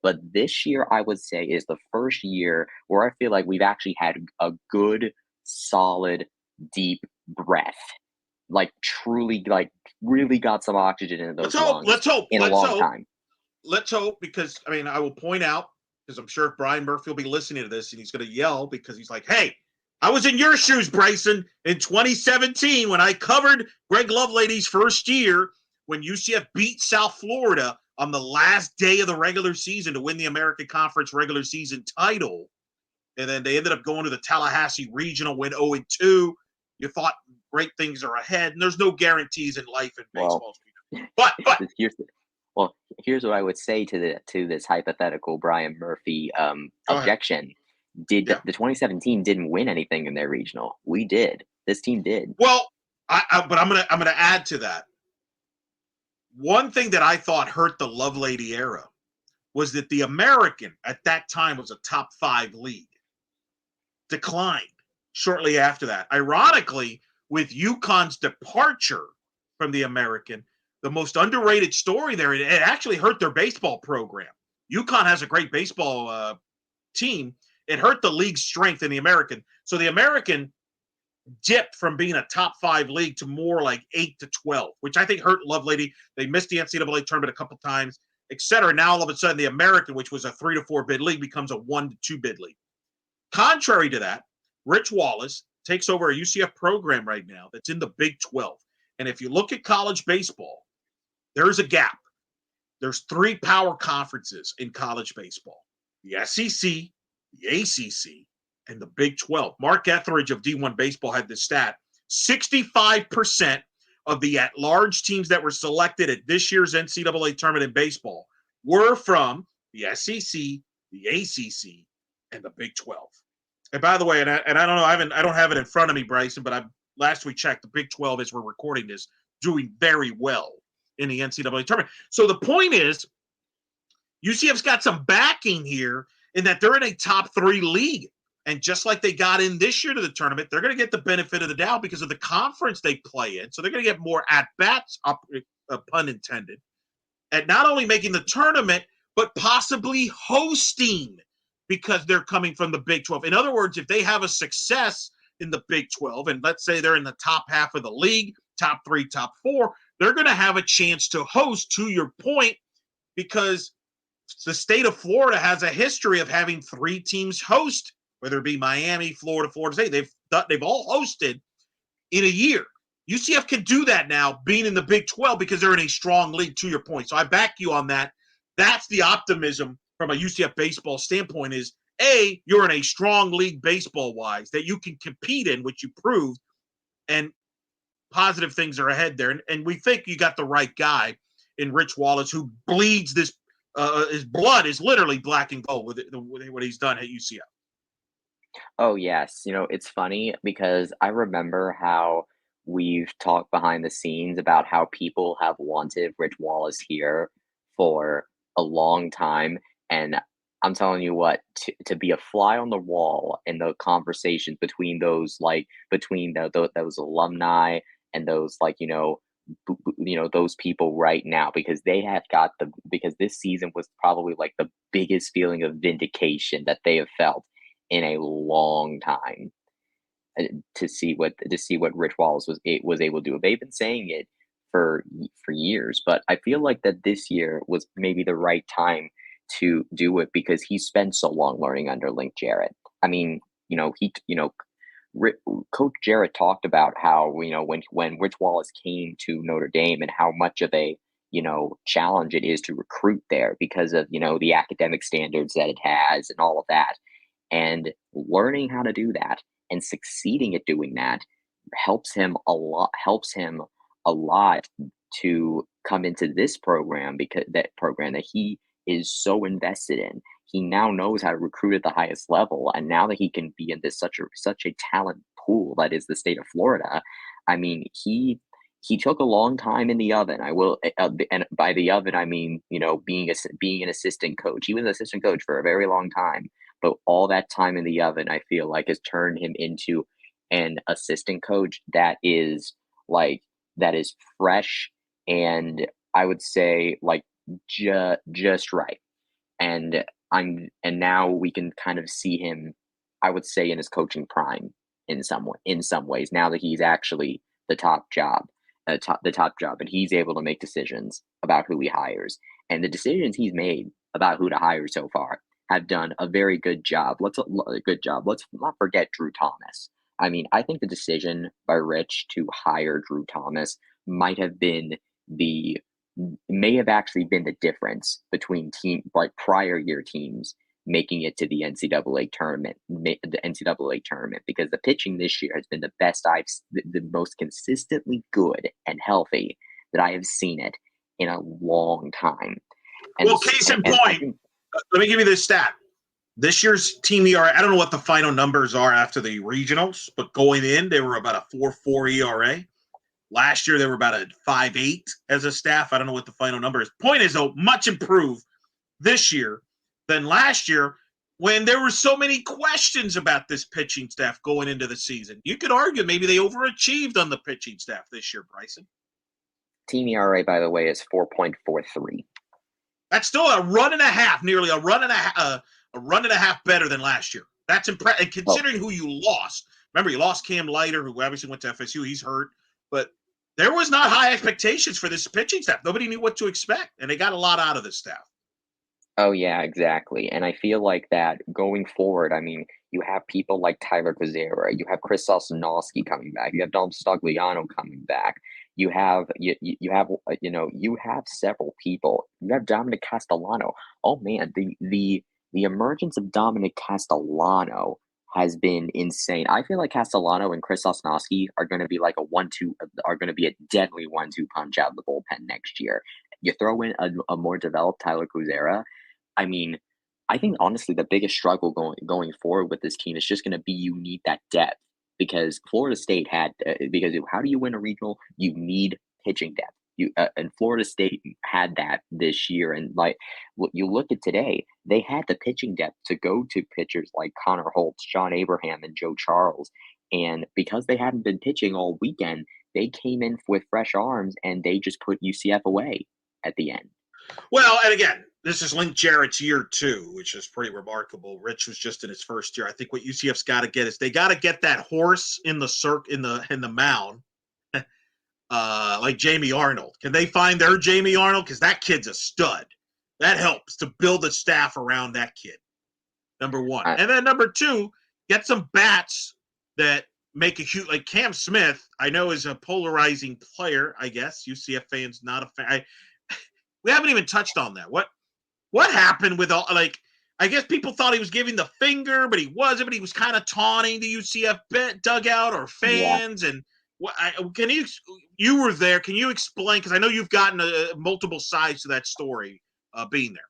But this year, I would say, is the first year where I feel like we've actually had a good, solid, deep breath. Like, truly, like, really got some oxygen in those lungs. Let's hope. In a long time. Let's hope, because, I mean, I will point out, because I'm sure if Brian Murphy will be listening to this and he's going to yell because he's like, hey, I was in your shoes, Bryson, in 2017 when I covered Greg Lovelady's first year when UCF beat South Florida on the last day of the regular season to win the American Conference regular season title. And then they ended up going to the Tallahassee Regional, win 0-2. You thought great things are ahead, and there's no guarantees in life in baseball. But here's what I would say to this hypothetical Brian Murphy objection. The 2017 didn't win anything in their regional. We did. This team did. Well, but I'm gonna add to that. One thing that I thought hurt the Lovelady era was that the American at that time was a top 5 league. Declined shortly after that. Ironically, with UConn's departure from the American, the most underrated story there, it actually hurt their baseball program. UConn has a great baseball team. It hurt the league's strength in the American. So the American dipped from being a top 5 league to more like 8 to 12, which I think hurt Lovelady. They missed the NCAA tournament a couple times, et cetera. Now all of a sudden the American, which was a 3 to 4 bid league, becomes a 1 to 2 bid league. Contrary to that, Rich Wallace takes over a UCF program right now that's in the Big 12. And if you look at college baseball, there's a gap. There's 3 power conferences in college baseball: the SEC, the ACC, and the Big 12. Mark Etheridge of D1 Baseball had this stat. 65% of the at-large teams that were selected at this year's NCAA tournament in baseball were from the SEC, the ACC, and the Big 12. And by the way, and I don't know, I don't have it in front of me, Bryson, but last we checked, the Big 12, as we're recording this, doing very well in the NCAA tournament. So the point is, UCF's got some backing here in that they're in a top 3 league. And just like they got in this year to the tournament, they're going to get the benefit of the doubt because of the conference they play in. So they're going to get more at-bats, pun intended, at not only making the tournament, but possibly hosting because they're coming from the Big 12. In other words, if they have a success in the Big 12, and let's say they're in the top half of the league, top 3, top 4, they're going to have a chance to host, to your point, because the state of Florida has a history of having 3 teams host, whether it be Miami, Florida State. They've all hosted in a year. UCF can do that now, being in the Big 12, because they're in a strong league, to your point. So I back you on that. That's the optimism from a UCF baseball standpoint is, A, you're in a strong league baseball-wise that you can compete in, which you proved, and positive things are ahead there. And we think you got the right guy in Rich Wallace, who bleeds this. His blood is literally black and gold with what he's done at UCF. Oh, yes. It's funny because I remember how we've talked behind the scenes about how people have wanted Rich Wallace here for a long time. And I'm telling you what, to be a fly on the wall in the conversations between those alumni and those those people right now, because they have because this season was probably like the biggest feeling of vindication that they have felt in a long time. To see what Rich Wallace was able to do. They've been saying it for years, but I feel like that this year was maybe the right time to do it because he spent so long learning under Link Jarrett. I mean, Coach Jarrett talked about how when Rich Wallace came to Notre Dame and how much of a challenge it is to recruit there because of the academic standards that it has and all of that, and learning how to do that and succeeding at doing that helps him a lot to come into this program, because that he is so invested in. He now knows how to recruit at the highest level, and now that he can be in this such a talent pool that is the state of Florida, I mean, he took a long time in the oven. And by the oven I mean being an assistant coach. He was an assistant coach for a very long time, but all that time in the oven, I feel like, has turned him into an assistant coach that is fresh, and I would say just right. And now we can kind of see him, I would say, in his coaching prime in some ways, now that he's actually the top job, and he's able to make decisions about who he hires. And the decisions he's made about who to hire so far have done a very good job. Let's not forget Drew Thomas. I mean, I think the decision by Rich to hire Drew Thomas may have actually been the difference between prior year teams making it to the NCAA tournament, because the pitching this year has been the best the most consistently good and healthy that I have seen it in a long time. Case in point, let me give you this stat. This year's team ERA, I don't know what the final numbers are after the regionals, but going in, they were about a 4.4 ERA. Last year, they were about a 5.8 as a staff. I don't know what the final number is. Point is, though, much improved this year than last year when there were so many questions about this pitching staff going into the season. You could argue maybe they overachieved on the pitching staff this year, Bryson. Team ERA, by the way, is 4.43. That's still a run and a half, nearly a run and a half better than last year. That's impressive. And considering who you lost, remember you lost Cam Leiter, who obviously went to FSU. He's hurt, but there was not high expectations for this pitching staff. Nobody knew what to expect, and they got a lot out of this staff. Oh, yeah, exactly. And I feel like that going forward, I mean, you have people like Tyler Kuzera, you have Chris Sosnowski coming back, you have Dom Stagliano coming back, you have several people. You have Dominic Castellano. Oh man, the emergence of Dominic Castellano has been insane. I feel like Castellano and Chris Sosnowski are going to be like a deadly 1-2 punch out of the bullpen next year. You throw in a more developed Tyler Kuzera. I mean, I think honestly the biggest struggle going forward with this team is just going to be you need that depth, because Florida State because how do you win a regional? You need pitching depth. And Florida State had that this year. And like what you look at today, they had the pitching depth to go to pitchers like Connor Holtz, John Abraham, and Joe Charles. And because they hadn't been pitching all weekend, they came in with fresh arms and they just put UCF away at the end. Well, and again, this is Link Jarrett's year 2, which is pretty remarkable. Rich was just in his first year. I think what UCF's got to get is they got to get that horse in the mound, like Jamie Arnold. Can they find their Jamie Arnold? Because that kid's a stud. That helps to build a staff around that kid. Number one, and then number 2, get some bats that make a huge, like Cam Smith. I know is a polarizing player. I guess UCF fans not a fan. We haven't even touched on that. What happened with all, like, I guess people thought he was giving the finger, but he wasn't, but he was kind of taunting the UCF dugout or fans. Yeah. And you were there. Can you explain? Because I know you've gotten multiple sides to that story being there.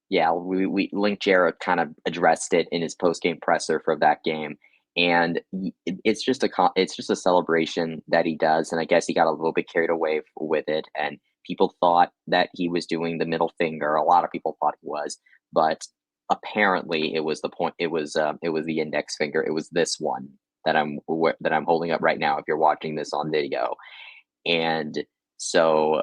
Yeah, we Link Jarrett kind of addressed it in his post-game presser for that game. And it's just a celebration that he does. And I guess he got a little bit carried away with it. And people thought that he was doing the middle finger. A lot of people thought he was, but apparently it was the point. It was the index finger. It was this one that I'm holding up right now. If you're watching this on video, and so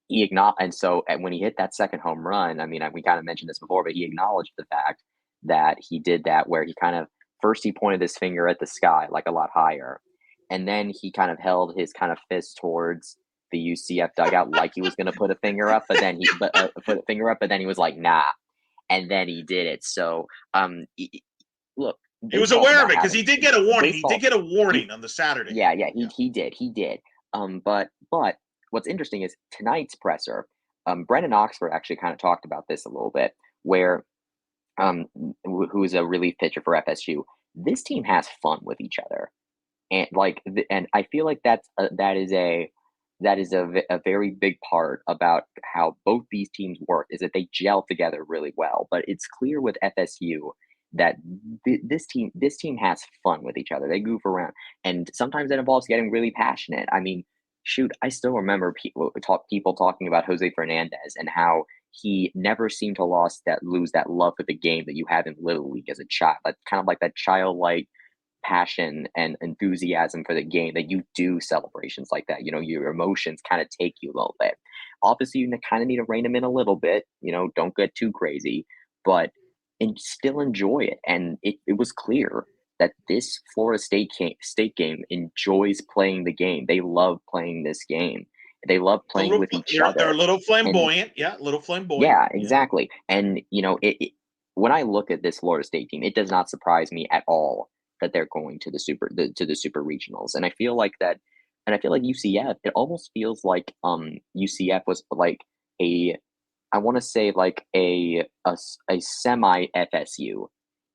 he acknowledged. And so when he hit that second home run, I mean, we kind of mentioned this before, but he acknowledged the fact that he did that, where he kind of first he pointed his finger at the sky, like a lot higher, and then he kind of held his kind of fist towards the UCF dugout like he was going to put a finger up, but then he was like, nah. And then he did it. So, look. He was aware of it because he did get a warning. He did get a warning on the Saturday. Yeah, he did. But what's interesting is tonight's presser, Brendan Oxford actually kind of talked about this a little bit, where who's a relief pitcher for FSU, this team has fun with each other. And I feel like that is a very big part about how both these teams work, is that they gel together really well. But it's clear with FSU that this team has fun with each other. They goof around, and sometimes that involves getting really passionate. I mean, shoot, I still remember people talking about Jose Fernandez and how he never seemed to lose that love for the game that you have in Little League as a child. That's kind of like that childlike passion and enthusiasm for the game that you do celebrations like that. Your emotions kind of take you a little bit. Obviously, you kind of need to rein them in a little bit. Don't get too crazy, but and still enjoy it. And it was clear that this Florida State game enjoys playing the game. They love playing this game. They love playing with each other. They're a little flamboyant. Flamboyant. Yeah, exactly. And, when I look at this Florida State team, it does not surprise me at all that they're going to the super regionals. And I feel like that, and I feel like UCF, it almost feels like UCF was like I want to say like a semi FSU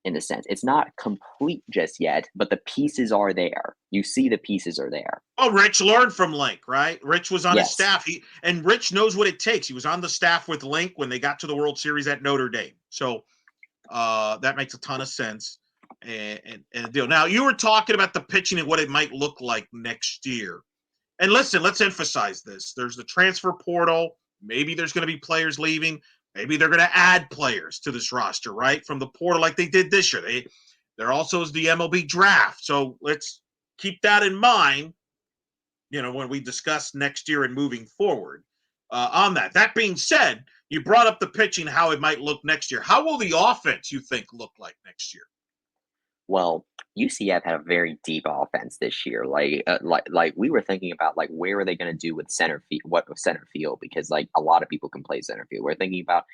in a sense. It's not complete just yet, but the pieces are there. You see the pieces are there. Oh, Rich learned from Link, right? Rich was on his staff. And Rich knows what it takes. He was on the staff with Link when they got to the World Series at Notre Dame. So that makes a ton of sense. And deal. Now, you were talking about the pitching and what it might look like next year. And listen, let's emphasize this. There's the transfer portal. Maybe there's going to be players leaving. Maybe they're going to add players to this roster, right, from the portal like they did this year. There also is the MLB draft. So let's keep that in mind, when we discuss next year and moving forward on that. That being said, you brought up the pitching, how it might look next year. How will the offense, you think, look like next year? Well, UCF had a very deep offense this year. Like we were thinking about like where are they going to do with center field, because like a lot of people can play center field. We're thinking about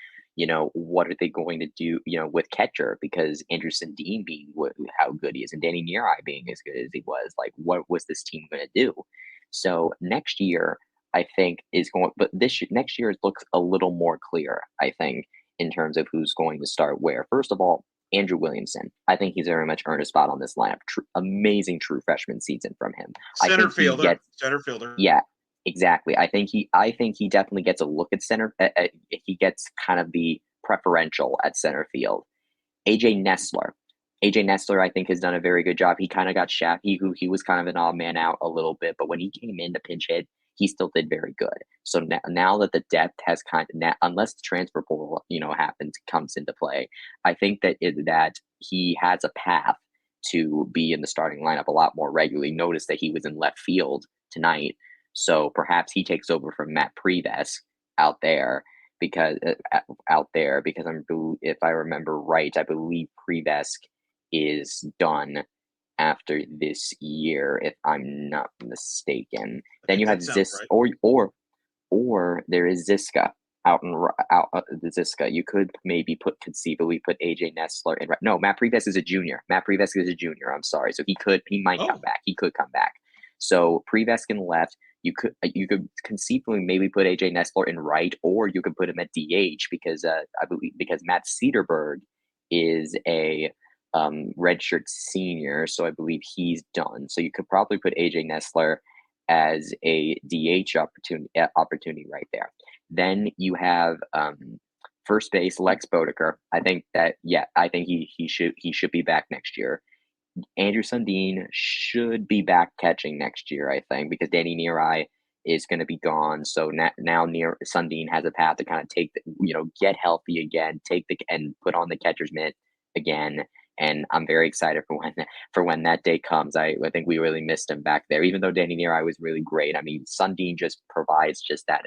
what are they going to do with catcher, because Andrew Sundin being how good he is and Danny Neary being as good as he was. Like what was this team going to do? So next year I think next year it looks a little more clear, I think, in terms of who's going to start where. First of all, Andrew Williamson. I think he's very much earned a spot on this lineup. Amazing true freshman season from him. Center fielder. Yeah, exactly. I think he definitely gets a look at center. He gets kind of the preferential at center field. AJ Nestler, I think, has done a very good job. He kind of got He was kind of an odd man out a little bit, but when he came in to pinch hit, he still did very good. So now that the depth has unless the transfer portal, comes into play, I think that he has a path to be in the starting lineup a lot more regularly. Notice that he was in left field tonight, so perhaps he takes over from Matt Preves out there because if I remember right, I believe Preves is done after this year, if I'm not mistaken. Then you have or there is Ziska Ziska. You could maybe conceivably put AJ Nestler in. No, Matt Preves is a junior. I'm sorry. So he might come back. He could come back. So Preves in left. You could conceivably maybe put AJ Nestler in right, or you could put him at DH because I believe Matt Cederberg is a redshirt senior, so I believe he's done. So you could probably put AJ Nestler as a DH opportunity right there. Then you have first base Lex Bodeker. I think he should be back next year. Andrew Sundin should be back catching next year, I think, because Danny Neary is going to be gone. So now Sundin has a path to kind of get healthy again, and put on the catcher's mitt again. And I'm very excited for when that day comes. I think we really missed him back there, even though Danny Neary was really great. I mean, Sundin just provides just that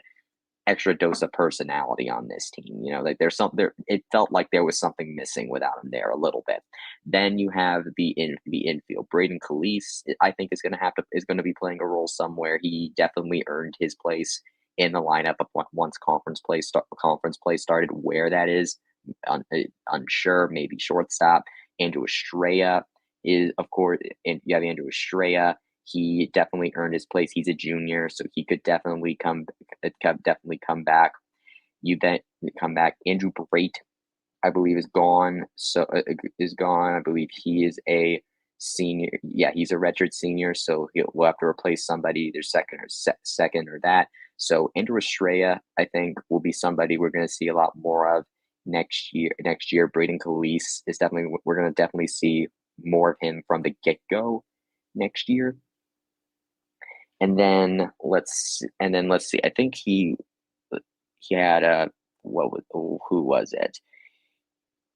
extra dose of personality on this team. It felt like there was something missing without him there a little bit. Then you have the infield. Braden Calise, I think, is going to be playing a role somewhere. He definitely earned his place in the lineup once conference play started. Where that is, unsure. Maybe shortstop. Andrew Estrella is, of course, and you have Andrew Estrella. He definitely earned his place. He's a junior, so he could definitely come back. You then come back. Andrew Brait, I believe, is gone. I believe he is a senior. Yeah, he's a redshirt senior, so we'll have to replace somebody, either second or that. So Andrew Estrella, I think, will be somebody we're going to see a lot more of next year. Braden Calise is we're going to definitely see more of him from the get-go next year. And then let's see. I think he had who was it?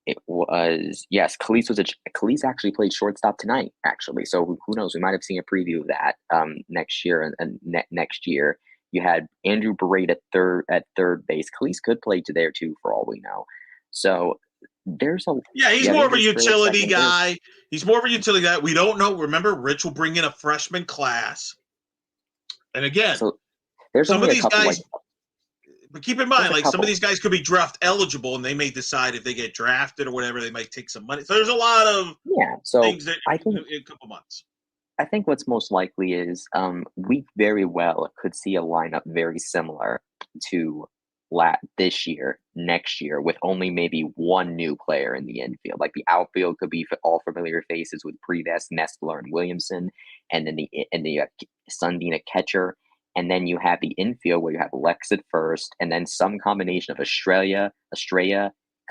It was, yes, Calise actually played shortstop tonight, actually. So who knows? We might have seen a preview of that next year. And next year you had Andrew Brait at third base. Calise could play to there too, for all we know. So there's he's more of a utility guy. He's more of a utility guy. We don't know. Remember, Rich will bring in a freshman class. And again, there's some of these guys, but keep in mind, some of these guys could be draft eligible, and they may decide if they get drafted or whatever, they might take some money. So there's a lot of things that in a couple months. I think what's most likely is we very well could see a lineup very similar to this year, next year, with only maybe one new player in the infield. Like the outfield could be all familiar faces with Preves, Nestler, and Williamson, and then you have Sundin at catcher, and then you have the infield where you have Lex at first, and then some combination of Estrella,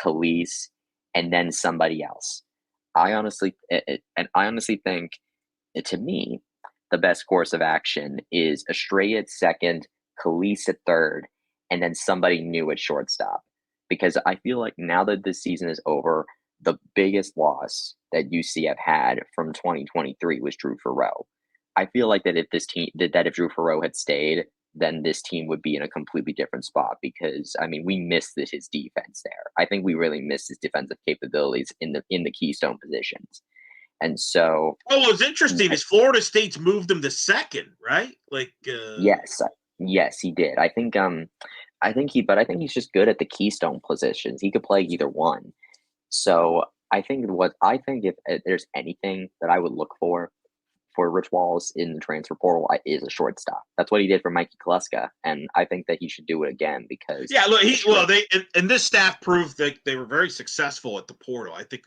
Calise, and then somebody else. I honestly think, to me, the best course of action is Estrella at second, Calise at third, and then somebody new at shortstop. Because I feel like now that this season is over, the biggest loss that UCF had from 2023 was Drew Farrow. I feel like that if Drew Farrow had stayed, then this team would be in a completely different spot, because we missed his defense there. I think we really missed his defensive capabilities in the keystone positions. And so, what's interesting is Florida State's moved him to second, right? Yes, he did. I think he's just good at the keystone positions. He could play either one. So I think if there's anything that I would look for Rich Wallace in the transfer portal, is a shortstop. That's what he did for Mikey Kleska, and I think that he should do it again because this staff proved that they were very successful at the portal. I think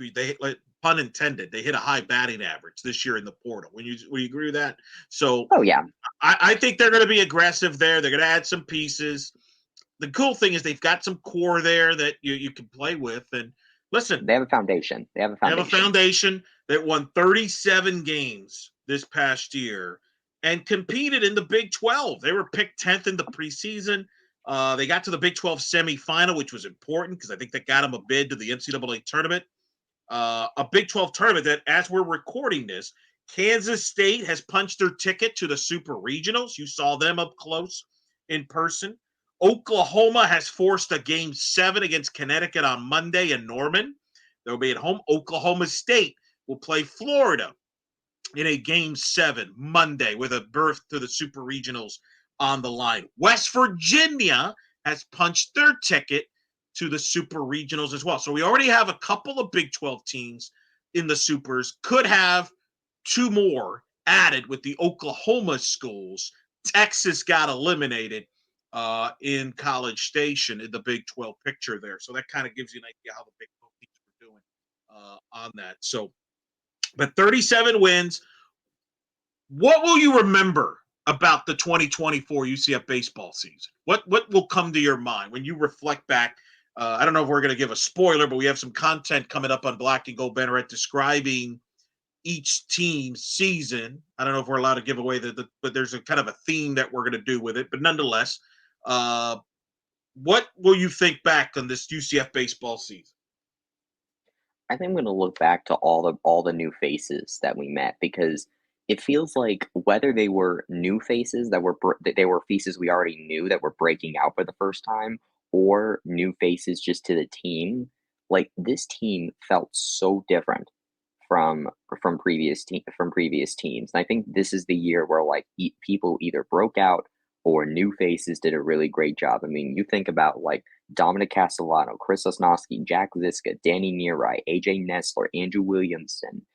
pun intended, they hit a high batting average this year in the portal. Would you agree with that? So, I think they're going to be aggressive there. They're going to add some pieces. The cool thing is they've got some core there that you can play with. And listen, they have a foundation. They have a foundation that won 37 games this past year, and competed in the Big 12. They were picked 10th in the preseason. They got to the Big 12 semifinal, which was important because I think that got them a bid to the NCAA tournament. A Big 12 tournament that, as we're recording this, Kansas State has punched their ticket to the Super Regionals. You saw them up close in person. Oklahoma has forced a Game 7 against Connecticut on Monday in Norman. They'll be at home. Oklahoma State will play Florida in a Game 7 Monday with a berth to the Super Regionals on the line. West Virginia has punched their ticket to the Super Regionals as well. So we already have a couple of Big 12 teams in the Supers. Could have two more added with the Oklahoma schools. Texas got eliminated in College Station in the Big 12 picture there. So that kind of gives you an idea how the Big 12 teams were doing on that. So, but 37 wins. What will you remember about the 2024 UCF baseball season? What will come to your mind when you reflect back? I don't know if we're going to give a spoiler, but we have some content coming up on Black and Gold Banneret describing each team's season. I don't know if we're allowed to give away but there's a kind of a theme that we're going to do with it. But nonetheless, what will you think back on this UCF baseball season? I think I'm going to look back to all the new faces that we met, because it feels like whether they were new faces that they were faces we already knew that were breaking out for the first time, or new faces just to the team, like this team felt so different from previous teams. And I think this is the year where like people either broke out or new faces did a really great job. I mean, you think about like Dominic Castellano, Chris Osnowski, Jack Ziska, Danny Nearai, AJ Nessler, Andrew Williamson,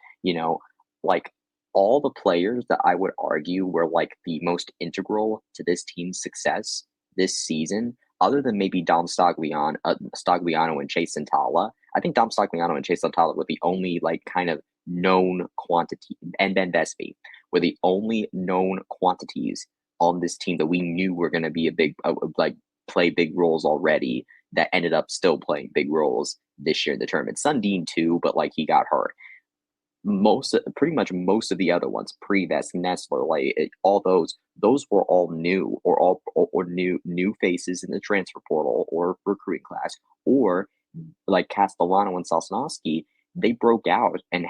like all the players that I would argue were like the most integral to this team's success this season, other than maybe Dom Stagliano and Chase Santala. I think Dom Stagliano and Chase Santala were the only like kind of known quantity, and Ben Vespi were the only known quantities on this team that we knew were going to be play big roles already, that ended up still playing big roles this year in the tournament. Sundin too, but like he got hurt. Pretty much most of the other ones, Preves, Nessler, like all those were all new or new faces in the transfer portal or recruiting class, or like Castellano and Sosnowski, they broke out and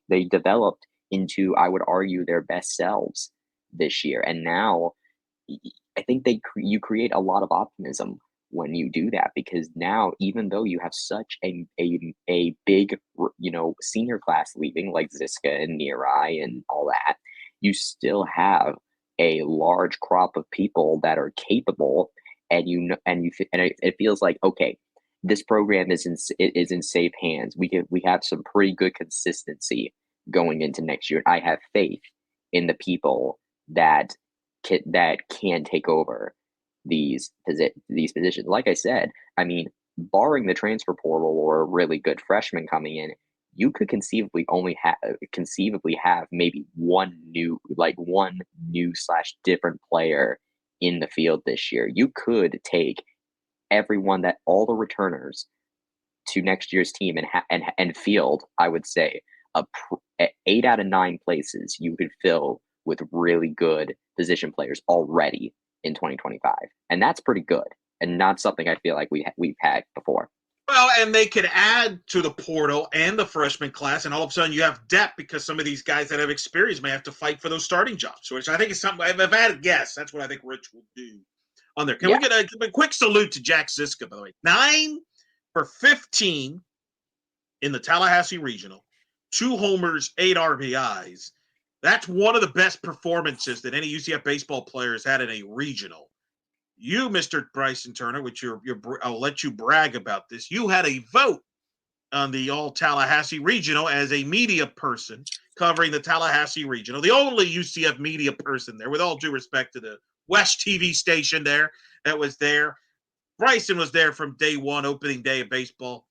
they developed into, I would argue, their best selves this year. And now I think you create a lot of optimism when you do that, because now, even though you have such a big, senior class leaving like Ziska and Nearai and all that, you still have a large crop of people that are capable, and it feels like, okay, this program is in safe hands. We have some pretty good consistency going into next year. I have faith in the people that can take over these positions. Like I said, I mean, barring the transfer portal or a really good freshman coming in, you could conceivably have maybe one new / different player in the field this year. You could take all the returners to next year's team and field, I would say, 8 out of 9 places you could fill with really good position players already in 2025, and that's pretty good, and not something I feel like we've had before. Well, and they could add to the portal and the freshman class, and all of a sudden you have depth, because some of these guys that have experience may have to fight for those starting jobs, which I think is something. If I had a guess, that's what I think Rich will do on there. Can we get a quick salute to Jack Ziska, by the way? 9 for 15 in the Tallahassee Regional, 2 homers, 8 RBIs. That's one of the best performances that any UCF baseball player has had in a regional. You, Mr. Bryson Turner, which I'll let you brag about this. You had a vote on the All Tallahassee Regional as a media person covering the Tallahassee Regional, the only UCF media person there, with all due respect to the West TV station there that was there. Bryson was there from day one, opening day of baseball.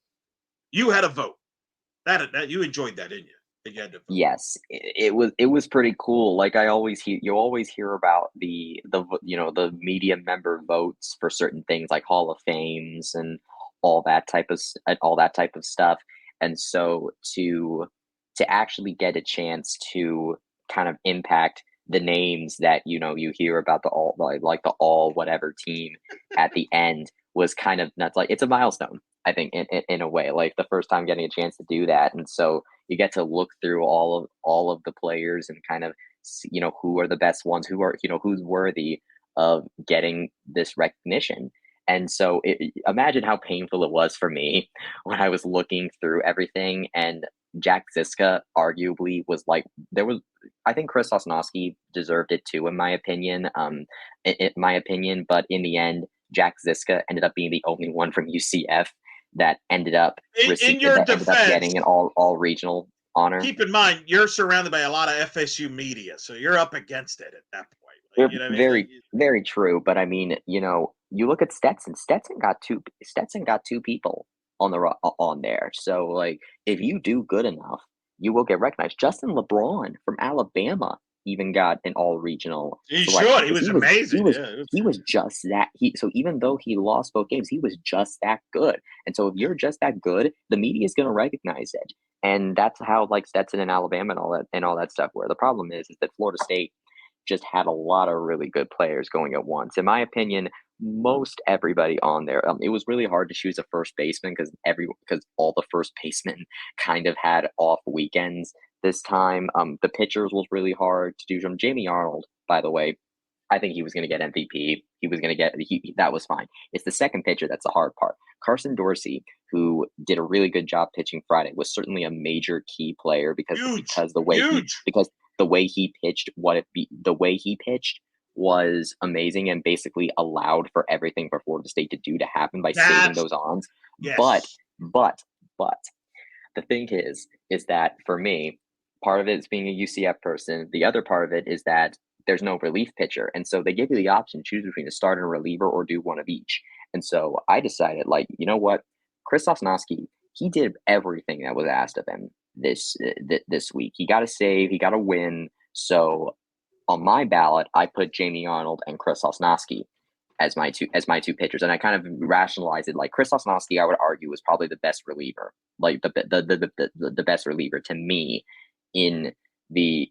You had a vote. That you enjoyed that, didn't you? Yes, it was pretty cool. Like you always hear about the media member votes for certain things like Hall of Fames and all that type of stuff. And so to actually get a chance to kind of impact the names that you hear about the all like the all whatever team at the end was kind of nuts. Like it's a milestone, I think, in a way, like the first time getting a chance to do that, and so you get to look through all of the players and kind of see, who are the best ones, who are who's worthy of getting this recognition. And so imagine how painful it was for me when I was looking through everything, and Jack Ziska arguably was like, I think Chris Sosnowski deserved it too, in my opinion. But in the end, Jack Ziska ended up being the only one from UCF that ended up getting an all regional honor. Keep in mind, you're surrounded by a lot of FSU media, so you're up against it at that point. Very true, but I mean, you look at Stetson. Stetson got two people on there. So like, if you do good enough, you will get recognized. Justin LeBron from Alabama even got an all regional. He was amazing. He was just that. So even though he lost both games, he was just that good. And so if you're just that good, the media is going to recognize it. And that's how like Stetson and Alabama and all that stuff were. The problem is that Florida State just had a lot of really good players going at once. In my opinion, most everybody on there. It was really hard to choose a first baseman because all the first basemen kind of had off weekends this time. The pitchers was really hard to do. Jamie Arnold, by the way, I think he was going to get MVP. He was going to get that was fine. It's the second pitcher that's the hard part. Carson Dorsey, who did a really good job pitching Friday, was certainly a major key player because the way he pitched was amazing and basically allowed for everything for Florida State to happen by saving those ons. Yes. But the thing is that for me, part of it is being a UCF person. The other part of it is that there's no relief pitcher. And so they give you the option to choose between a starter and a reliever or do one of each. And so I decided, like, you know what? Chris Sosnowski, he did everything that was asked of him this week. He got a save, he got a win. So on my ballot, I put Jamie Arnold and Chris Sosnowski as my two pitchers, and I kind of rationalized it. Like Chris Sosnowski, I would argue, was probably the best reliever, like the best reliever to me in the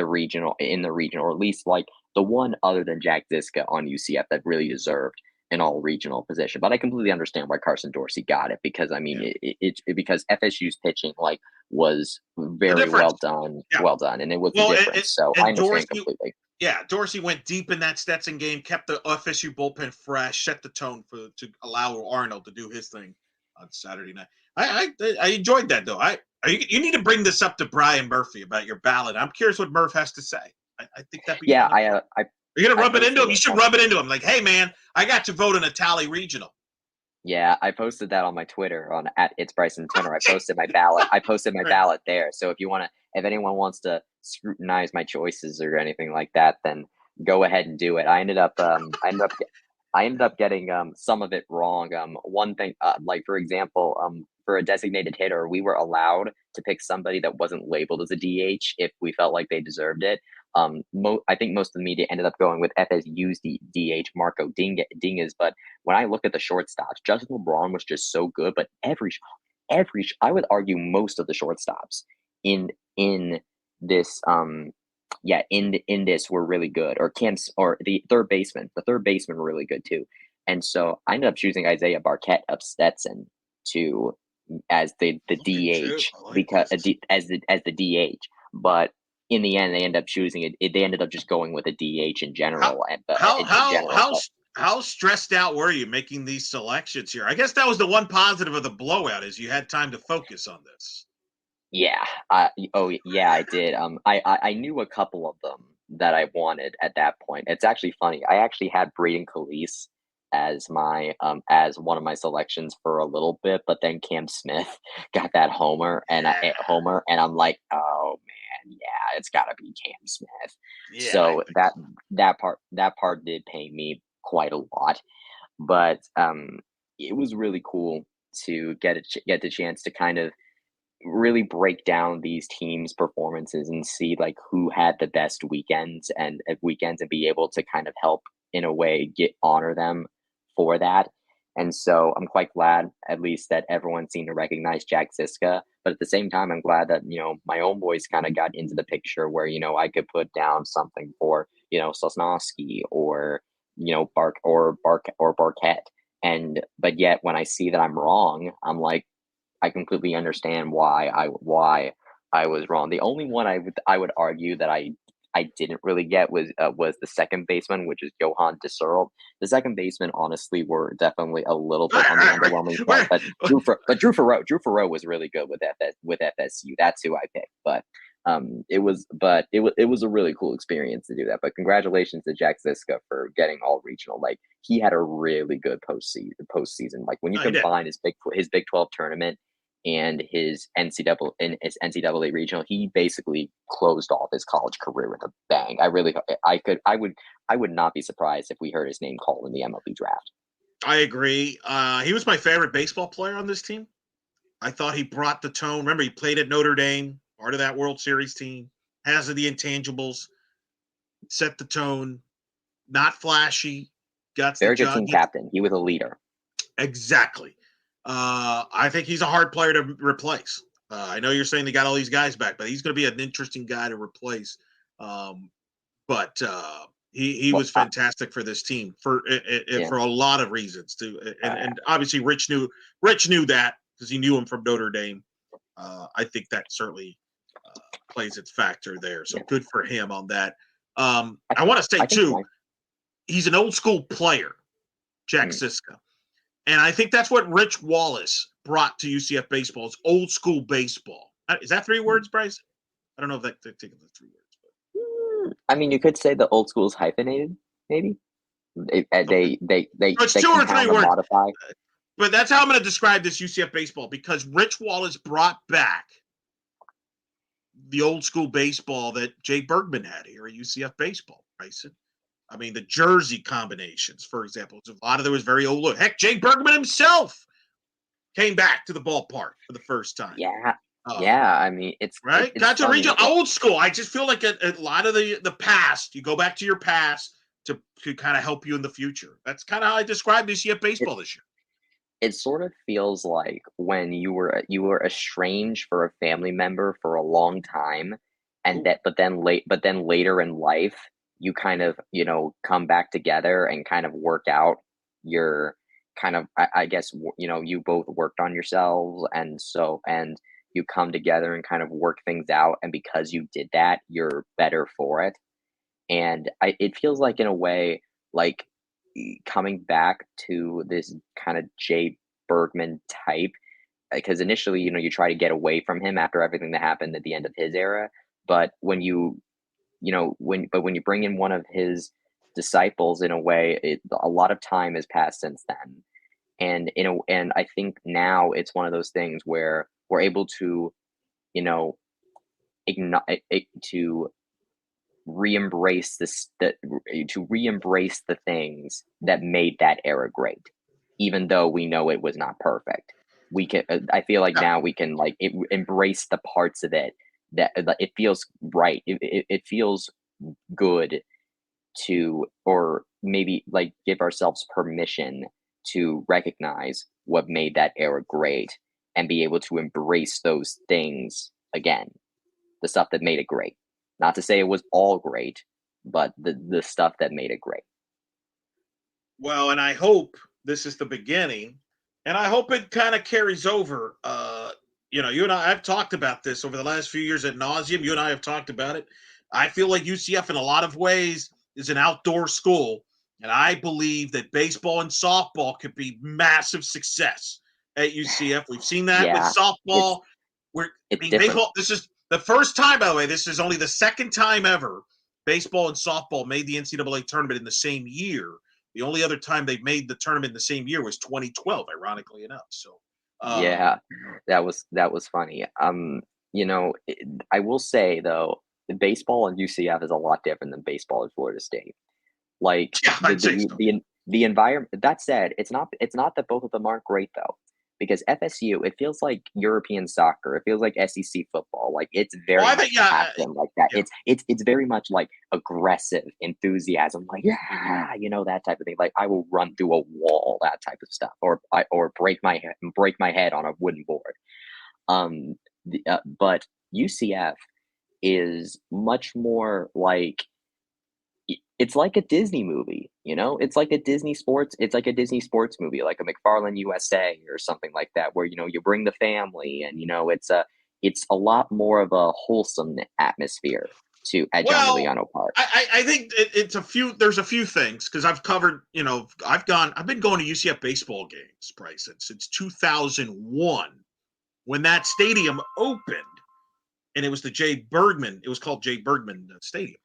regional, or at least like the one other than Jack Ziska on UCF that really deserved an all regional position. But I completely understand why Carson Dorsey got it, because I mean because FSU's pitching like was very well done, and it was the difference. So I understand completely. Yeah, Dorsey went deep in that Stetson game, kept the FSU bullpen fresh, set the tone to allow Arnold to do his thing on Saturday night. I enjoyed that though. You need to bring this up to Brian Murphy about your ballot. I'm curious what Murph has to say. I think that'd be You're gonna rub it into him. You should rub it into him. Like, hey man, I got your vote in a Tally regional. Yeah, I posted that on my Twitter at It's Bryson Turner. I posted my ballot. Ballot there. So if anyone wants to scrutinize my choices or anything like that, then go ahead and do it. I ended up getting some of it wrong. One thing, like for example, for a designated hitter, we were allowed to pick somebody that wasn't labeled as a DH if we felt like they deserved it. I think most of the media ended up going with FSU's DH Marco Dingas, but when I look at the shortstops, Justin LeBron was just so good. But I would argue most of the shortstops in this in this were really good, or the third baseman were really good too. And so I ended up choosing Isaiah Barquette of Stetson as the DH as the DH, but in the end, they end up choosing it. They ended up just going with a DH in general. How stressed out were you making these selections here? I guess that was the one positive of the blowout, is you had time to focus on this. Yeah. I did. I knew a couple of them that I wanted at that point. It's actually funny. I actually had Braden Calise as as one of my selections for a little bit, but then Cam Smith got that homer, and I'm like, oh man, yeah, it's got to be Cam Smith. Yeah, so that part did pay me quite a lot, but it was really cool to get the chance to kind of really break down these teams' performances and see like who had the best weekends and be able to kind of help in a way honor them for that. And so I'm quite glad at least that everyone seemed to recognize Jack Ziska, But at the same time, I'm glad that, my own boys kind of got into the picture where, I could put down something for, Sosnowski or, Barquette. But yet when I see that I'm wrong, I'm like, I completely understand why I was wrong. The only one I would argue that I didn't really get was the second baseman, which is Johan Deserl. The second baseman, honestly, were definitely a little bit on the underwhelming side. But Drew Farreau was really good with FSU. That's who I picked. But it was a really cool experience to do that. But congratulations to Jack Ziska for getting all regional. Like, he had a really good postseason. Like, when you combine his Big 12 tournament and his NCAA regional, he basically closed off his college career with a bang. I would not be surprised if we heard his name called in the MLB draft. I agree. He was my favorite baseball player on this team. I thought he brought the tone. Remember, he played at Notre Dame, part of that World Series team, has the intangibles, set the tone, not flashy, got very good team captain. He was a leader. Exactly. I think he's a hard player to replace. I know you're saying they got all these guys back, but he's going to be an interesting guy to replace. But he was fantastic for this team for a lot of reasons too. And obviously Rich knew that because he knew him from Notre Dame. I think that certainly plays its factor there. So good for him on that. I want to say too, he's an old school player, Jack Ziska. And I think that's what Rich Wallace brought to UCF baseball is old school baseball. Is that 3 words, Bryce? I don't know if that's the 3 words. I mean, you could say the old school is hyphenated, maybe. They it's 2 or 3 words. Modify. But that's how I'm going to describe this UCF baseball, because Rich Wallace brought back the old school baseball that Jay Bergman had here at UCF baseball, Bryson. I mean, the jersey combinations, for example, there was very old look. Heck, Jay Bergman himself came back to the ballpark for the first time. Yeah. I mean, it's right. Got to regional old school. I just feel like a lot of the past. You go back to your past to kind of help you in the future. That's kind of how I describe UCF baseball this year. It sort of feels like when you were estranged for a family member for a long time, but then later in life, you kind of, come back together and kind of work out your kind of, I guess, you both worked on yourselves. And you come together and kind of work things out. And because you did that, you're better for it. And it feels like, in a way, like coming back to this kind of Jay Bergman type, because initially, you try to get away from him after everything that happened at the end of his era. But when you bring in one of his disciples, in a way, a lot of time has passed since then. And I think now it's one of those things where we're able to, to re-embrace the things that made that era great, even though we know it was not perfect. We can, I feel like now we can embrace the parts of it that it feels right. It feels good to, or maybe give ourselves permission to recognize what made that era great and be able to embrace those things again, the stuff that made it great. Not to say it was all great, but the stuff that made it great. Well, and I hope this is the beginning, and I hope it kind of carries over. You and I've talked about this over the last few years ad nauseum. You and I have talked about it. I feel like UCF in a lot of ways is an outdoor school, and I believe that baseball and softball could be massive success at UCF. We've seen that with softball. Baseball. This is the first time, by the way. This is only the second time ever baseball and softball made the NCAA tournament in the same year. The only other time they made the tournament in the same year was 2012, ironically enough. So, that was funny. I will say though, the baseball in UCF is a lot different than baseball at Florida State. The environment. That said, it's not that both of them aren't great though, because FSU, it feels like European soccer. It feels like SEC football. Like, it's very much passion like that. Yeah. It's very much like aggressive enthusiasm. Like, that type of thing. Like, I will run through a wall, that type of stuff, or break my head on a wooden board. But UCF is much more like it's like a Disney movie, you know? It's like a Disney sports movie, like a McFarlane USA or something like that, where, you bring the family and, it's a lot more of a wholesome atmosphere at John Well, Emiliano Park. I think there's a few things because I've covered, I've been going to UCF baseball games, Bryson, since 2001 when that stadium opened, and it was it was called Jay Bergman Stadium.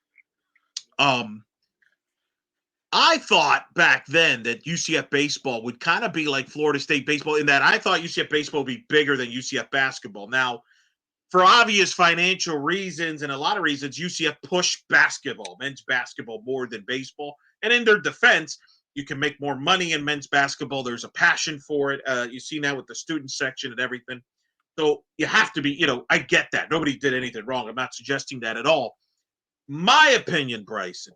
I thought back then that UCF baseball would kind of be like Florida State baseball in that I thought UCF baseball would be bigger than UCF basketball. Now, for obvious financial reasons and a lot of reasons, UCF pushed men's basketball, more than baseball. And in their defense, you can make more money in men's basketball. There's a passion for it. You see now with the student section and everything. So you have to be, I get that. Nobody did anything wrong. I'm not suggesting that at all. My opinion, Bryson,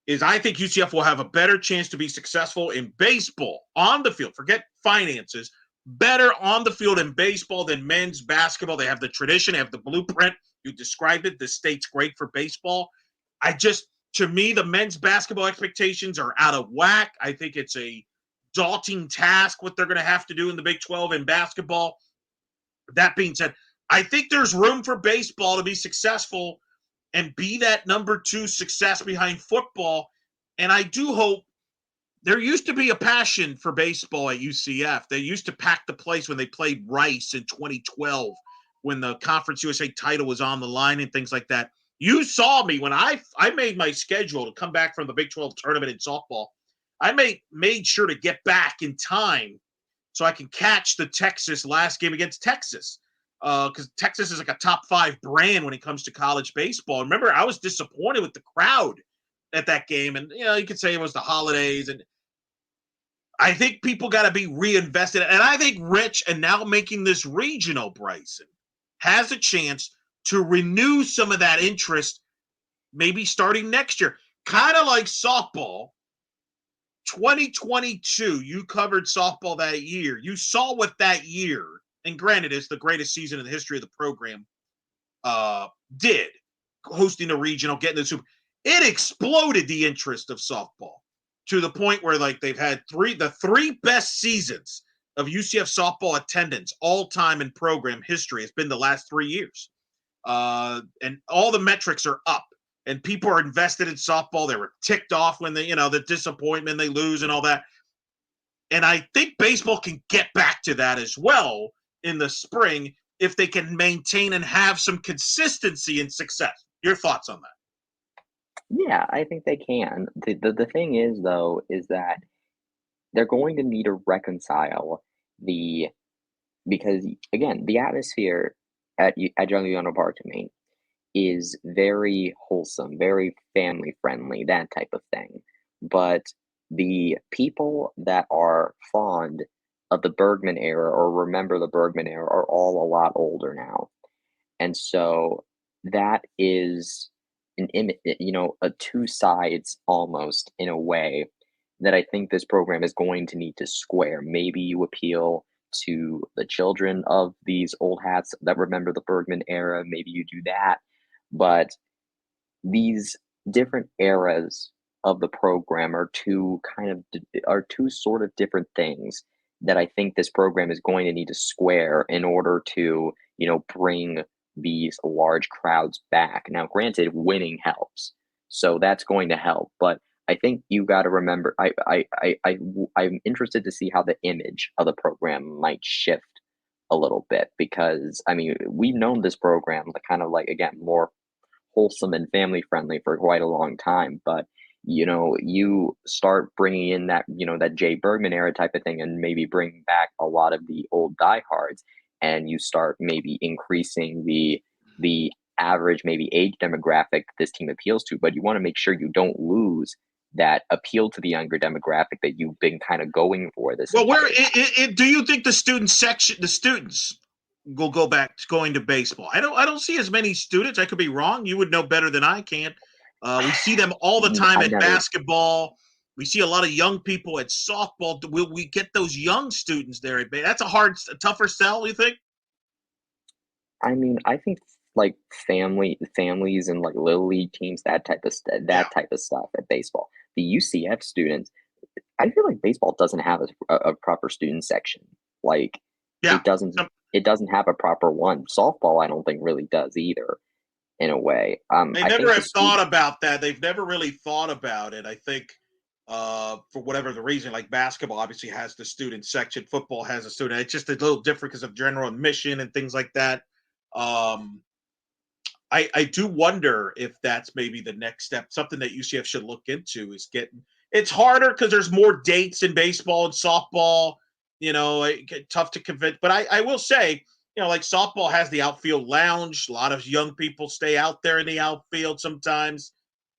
is I think UCF will have a better chance to be successful in baseball on the field. Forget finances. Better on the field in baseball than men's basketball. They have the tradition, they have the blueprint. You described it. The state's great for baseball. To me, the men's basketball expectations are out of whack. I think it's a daunting task what they're going to have to do in the Big 12 in basketball. That being said, I think there's room for baseball to be successful and be that number 2 success behind football. And I do hope there used to be a passion for baseball at UCF. They used to pack the place when they played Rice in 2012 when the Conference USA title was on the line and things like that. You saw me when I made my schedule to come back from the Big 12 tournament in softball. I made sure to get back in time so I can catch the Texas last game against Texas. Because Texas is like a top 5 brand when it comes to college baseball. Remember, I was disappointed with the crowd at that game. And, you could say it was the holidays. And I think people got to be reinvested. And I think Rich, and now making this regional, Bryson, has a chance to renew some of that interest maybe starting next year. Kind of like softball. 2022, you covered softball that year. You saw what that year, and granted, it's the greatest season in the history of the program, did. Hosting a regional, getting the Super. It exploded the interest of softball to the point where, like, they've had the three best seasons of UCF softball attendance all time in program history has been the last 3 years. And all the metrics are up. And people are invested in softball. They were ticked off when the disappointment they lose and all that. And I think baseball can get back to that as well in the spring if they can maintain and have some consistency and success. Your thoughts on that? Yeah, I think they can. The thing is, though, is that they're going to need to reconcile because again, the atmosphere at John Leone Park to me is very wholesome, very family friendly, that type of thing. But the people that are fond of the Bergman era or remember the Bergman era are all a lot older now. And so that is a two sides almost in a way that I think this program is going to need to square. Maybe you appeal to the children of these old hats that remember the Bergman era. Maybe you do that. But these different eras of the program are two sort of different things that I think this program is going to need to square in order to, bring these large crowds back. Now, granted, winning helps, so that's going to help. But I think you got to remember, I'm interested to see how the image of the program might shift a little bit because we've known this program kind of like again more wholesome and family friendly for quite a long time, but you start bringing in that that Jay Bergman era type of thing and maybe bring back a lot of the old diehards and you start maybe increasing the average maybe age demographic this team appeals to, but you want to make sure you don't lose that appeal to the younger demographic that you've been kind of going for this. Well, do you think the students will go back to going to baseball? I don't see as many students. I could be wrong. You would know better than I can. We see them all the time at basketball. We see a lot of young people at softball. Will we get those young students there? That's a tougher sell, you think? I mean, I think like families and like little league teams, Yeah. that type of stuff at baseball. The UCF students, I feel like baseball doesn't have a proper student section. Like Yeah. it doesn't it doesn't have a proper one. Softball, I don't think really does either. In a way, They I never think the have student. thought about that. They've never really thought about it. I think for whatever the reason, like basketball obviously has the student section, football has a student. It's just a little different because of general admission and things like that. Um, I do wonder if that's maybe the next step, something that UCF should look into is getting. It's harder because there's more dates in baseball and softball. Tough to convince. But I will say, like softball has the outfield lounge. A lot of young people stay out there in the outfield sometimes.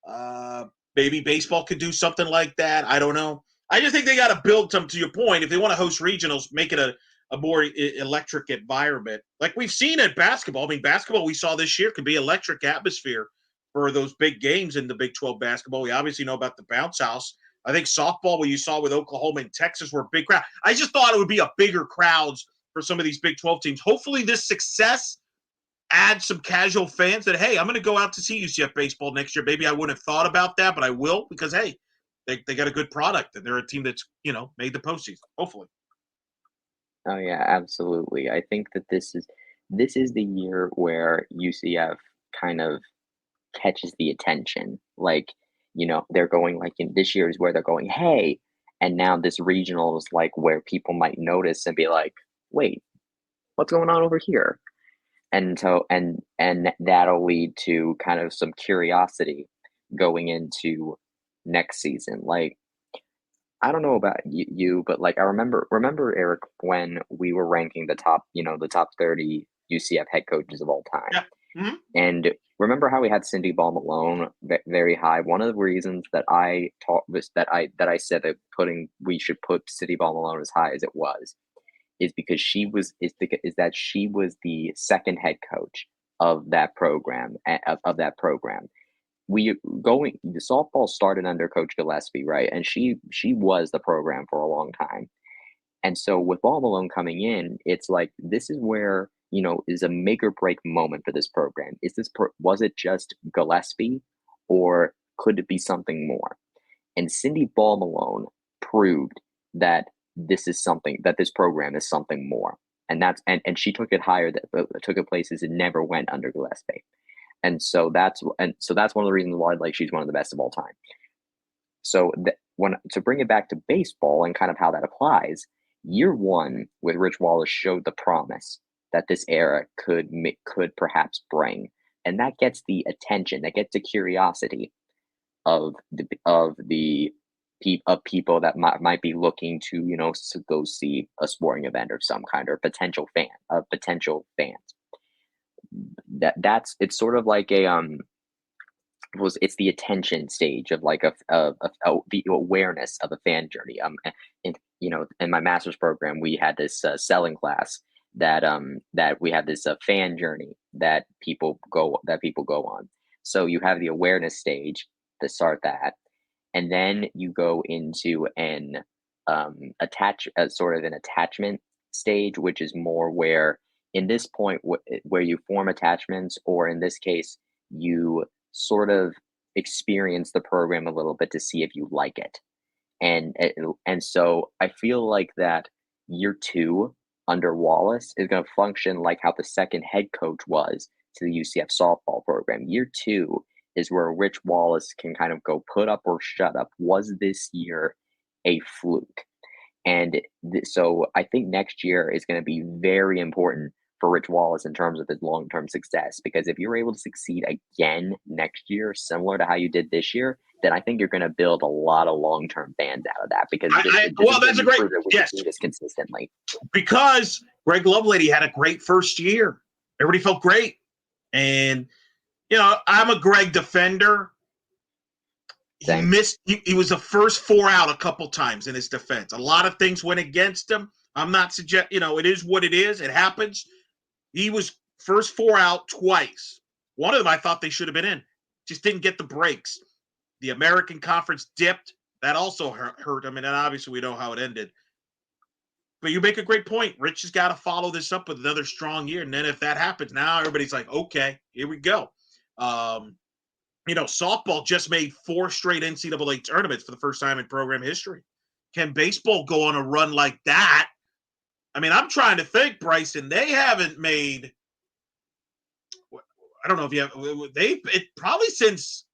Uh, Maybe baseball could do something like that. I don't know. I just think they got to build some. To your point, if they want to host regionals, make it a more electric environment. Like we've seen at basketball. I mean, basketball we saw this year could be electric atmosphere for those big games in the Big 12 basketball. We obviously know about the bounce house. I think softball, what you saw with Oklahoma and Texas, were a big crowd. I just thought it would be a bigger crowds for some of these Big 12 teams. Hopefully, this success adds some casual fans that, hey, I'm going to go out to see UCF baseball next year. Maybe I wouldn't have thought about that, but I will because, hey, they got a good product and they're a team that's, made the postseason, hopefully. Oh yeah, absolutely. I think that this is the year where UCF kind of catches the attention. Like, they're going like in this year is where they're going, hey, and now this regional is like where people might notice and be like, wait, what's going on over here? And so and that'll lead to kind of some curiosity going into next season. Like, I don't know about you, but like I remember Eric when we were ranking the top 30 UCF head coaches of all time. Yeah. Mm-hmm. And remember how we had Cindy Ball Malone very high. One of the reasons that I taught was that I said that we should put Cindy Ball Malone as high as it was is because she was the second head coach of that program of that program. The softball started under Coach Gillespie, right? And she was the program for a long time. And so with Ball Malone coming in, it's like this is where, is a make or break moment for this program. Was it just Gillespie or could it be something more? And Cindy Ball Malone proved that this program is something more. And she took it higher, took it places it never went under Gillespie. And so that's one of the reasons why like she's one of the best of all time. So to bring it back to baseball and kind of how that applies, year one with Rich Wallace showed the promise that this era could perhaps bring, and that gets the attention, that gets the curiosity of people that might be looking to go see a sporting event of some kind or potential fans. It's sort of like it's the attention stage of like the awareness of a fan journey. In my master's program, we had this selling class that we had this fan journey that people go on. So you have the awareness stage to start that, and then you go into an sort of an attachment stage, which is more where in this point where you form attachments, or in this case you sort of experience the program a little bit to see if you like it. And so I feel like that year two under Wallace is going to function like how the second head coach was to the UCF softball program. Year two is where Rich Wallace can kind of go put up or shut up. Was this year a fluke? And so I think next year is going to be very important for Rich Wallace in terms of his long-term success, because if you're able to succeed again next year, similar to how you did this year, then I think you're going to build a lot of long-term fans out of that, because that's a great yes, do this consistently. Because Greg Lovelady had a great first year. Everybody felt great. And, I'm a Greg defender. He missed. He was the first 4 out a couple times in his defense. A lot of things went against him. I'm not suggesting, it is what it is. It happens. He was first 4 out twice. One of them I thought they should have been in. Just didn't get the breaks. The American Conference dipped. That also hurt him. And then obviously we know how it ended. But you make a great point. Rich has got to follow this up with another strong year. And then if that happens, now everybody's like, okay, here we go. Softball just made 4 straight NCAA tournaments for the first time in program history. Can baseball go on a run like that? I mean, I'm trying to think, Bryson. They haven't made, I don't know if you have, it probably since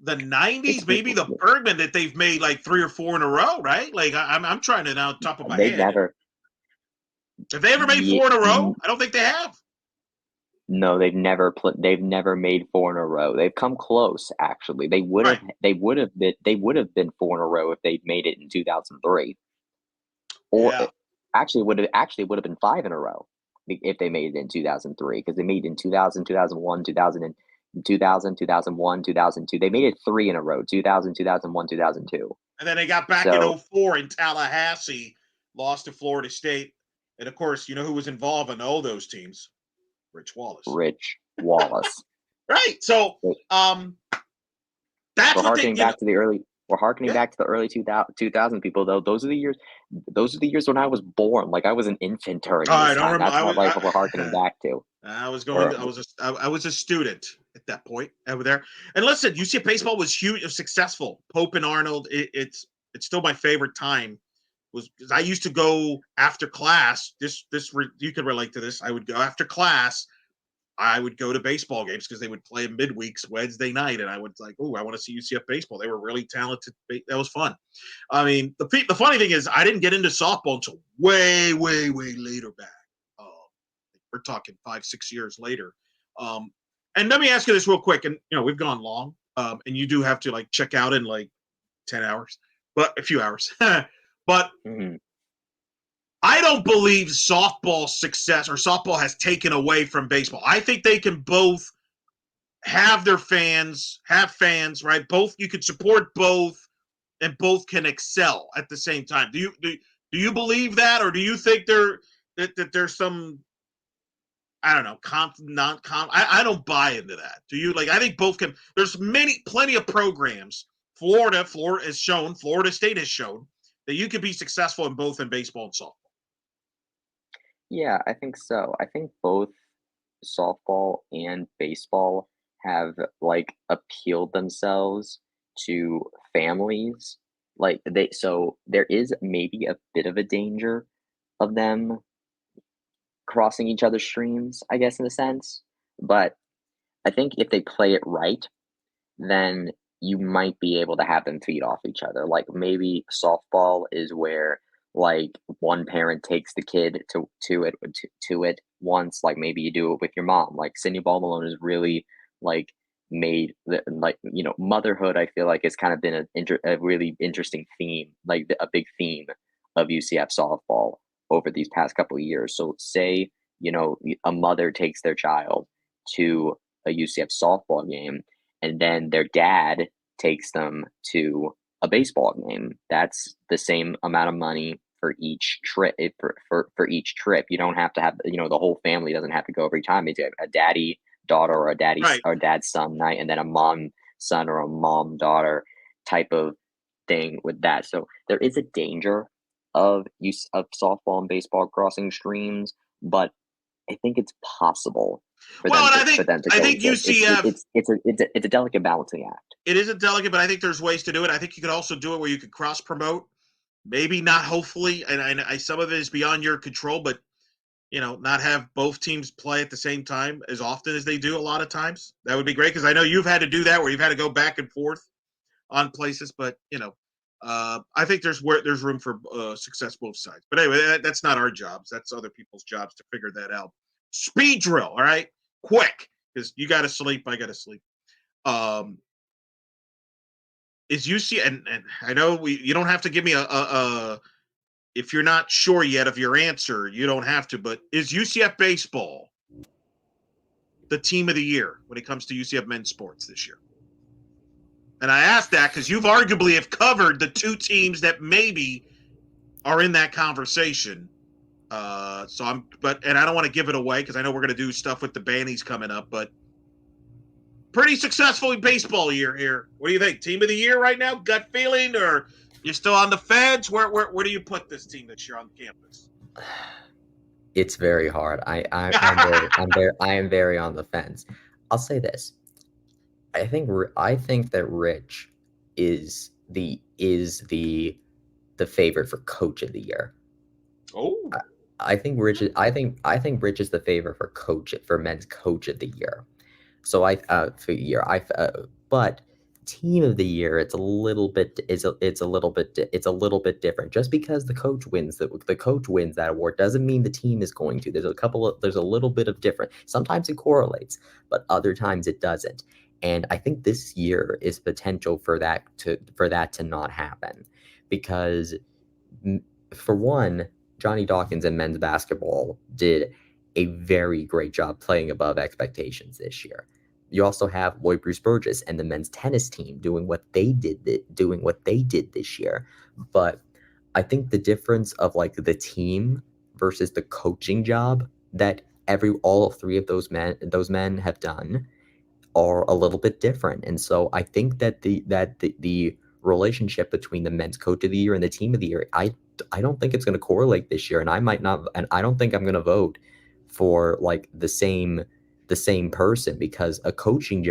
the 90s, maybe the Bergman, that they've made like 3 or 4 in a row, right? Like I'm trying to now top of my head. Have they ever made 4 in a row? I don't think they have. No, they've never made 4 in a row. They've come close, actually. They would have been 4 in a row if they'd made it in 2003. Or actually would have been 5 in a row if they made it in 2003, because they made it in 2000, 2001, 2000, 2001, 2002. They made it 3 in a row, 2000, 2001, 2002. And then they got back in 2004 in Tallahassee, lost to Florida State. And, of course, you know who was involved in all those teams? Rich Wallace. Right. So that's what they back to the early. We're harkening back to the early 2000 people, though. Those are the years when I was born. Like, I was an infant during this time. That's what we're harkening back to. I was a student at that point over there. And listen, UCF baseball was huge, successful. Pope and Arnold. It's still my favorite time. Was because I used to go after class. You could relate to this. I would go after class. I would go to baseball games because they would play midweeks Wednesday night, and I would like, oh, I want to see UCF baseball. They were really talented. That was fun. I mean, the funny thing is, I didn't get into softball until way, way, way later back. We're talking 5-6 years later. And let me ask you this real quick. And we've gone long, and you do have to like check out in like 10 hours, but a few hours. But I don't believe softball's success or softball has taken away from baseball. I think they can both have fans, right? Both, you could support both, and both can excel at the same time. Do you believe that, or do you think that there's some, I don't know, I don't buy into that. Do you? Like, I think both can. There's plenty of programs. Florida has shown, Florida State has shown that you could be successful in both in baseball and softball. Yeah, I think so. I think both softball and baseball have like appealed themselves to families. So there is maybe a bit of a danger of them crossing each other's streams, I guess, in a sense. But I think if they play it right, then you might be able to have them feed off each other. Like, maybe softball is where like one parent takes the kid to it once. Like, maybe you do it with your mom. Like, Sydney Ball Malone has really like made motherhood, I feel like, has kind of been a really interesting theme, like a big theme of UCF softball over these past couple of years. So say a mother takes their child to a UCF softball game, and then their dad takes them to a baseball game. That's the same amount of money for each trip. For each trip, you don't have to have the whole family doesn't have to go every time. It's a daddy daughter or a daddy or dad's son night, and then a mom son or a mom daughter type of thing with that. So there is a danger of use of softball and baseball crossing streams, but I think it's possible for them to. I think UCF. It's a delicate balancing act. It is a delicate, but I think there's ways to do it. I think you could also do it where you could cross promote. Maybe not, hopefully, and some of it is beyond your control, but not have both teams play at the same time as often as they do a lot of times. That would be great, because I know you've had to do that where you've had to go back and forth on places, but I think there's room for success both sides. But anyway, that's not our jobs. That's other people's jobs to figure that out. Speed drill, all right? Quick, because you got to sleep. I got to sleep. Is UCF, and I know you don't have to give me a if you're not sure yet of your answer, you don't have to, but is UCF baseball the team of the year when it comes to UCF men's sports this year? And I ask that because you've arguably have covered the two teams that maybe are in that conversation. And I don't want to give it away because I know we're going to do stuff with the Bannies coming up, but pretty successful baseball year here. What do you think? Team of the year right now? Gut feeling, or you're still on the fence? Where do you put this team this year on campus? It's very hard. I am very on the fence. I'll say this. I think that Rich is the favorite for coach of the year. Oh, I think Rich is the favorite for men's coach of the year. So I for year I but team of the year it's a little bit different. Just because the coach wins that award doesn't mean the team is going to. There's a little bit of different. Sometimes it correlates, but other times it doesn't. And I think this year is potential for that to not happen because for one, Johnny Dawkins in men's basketball did a very great job playing above expectations this year. You also have Lloyd Bruce Burgess and the men's tennis team doing what they did this year. But I think the difference of like the team versus the coaching job that all three of those men have done are a little bit different. And so I think that the relationship between the men's coach of the year and the team of the year, I don't think it's going to correlate this year, and I might not, and I don't think I'm going to vote for like the same person because the coaching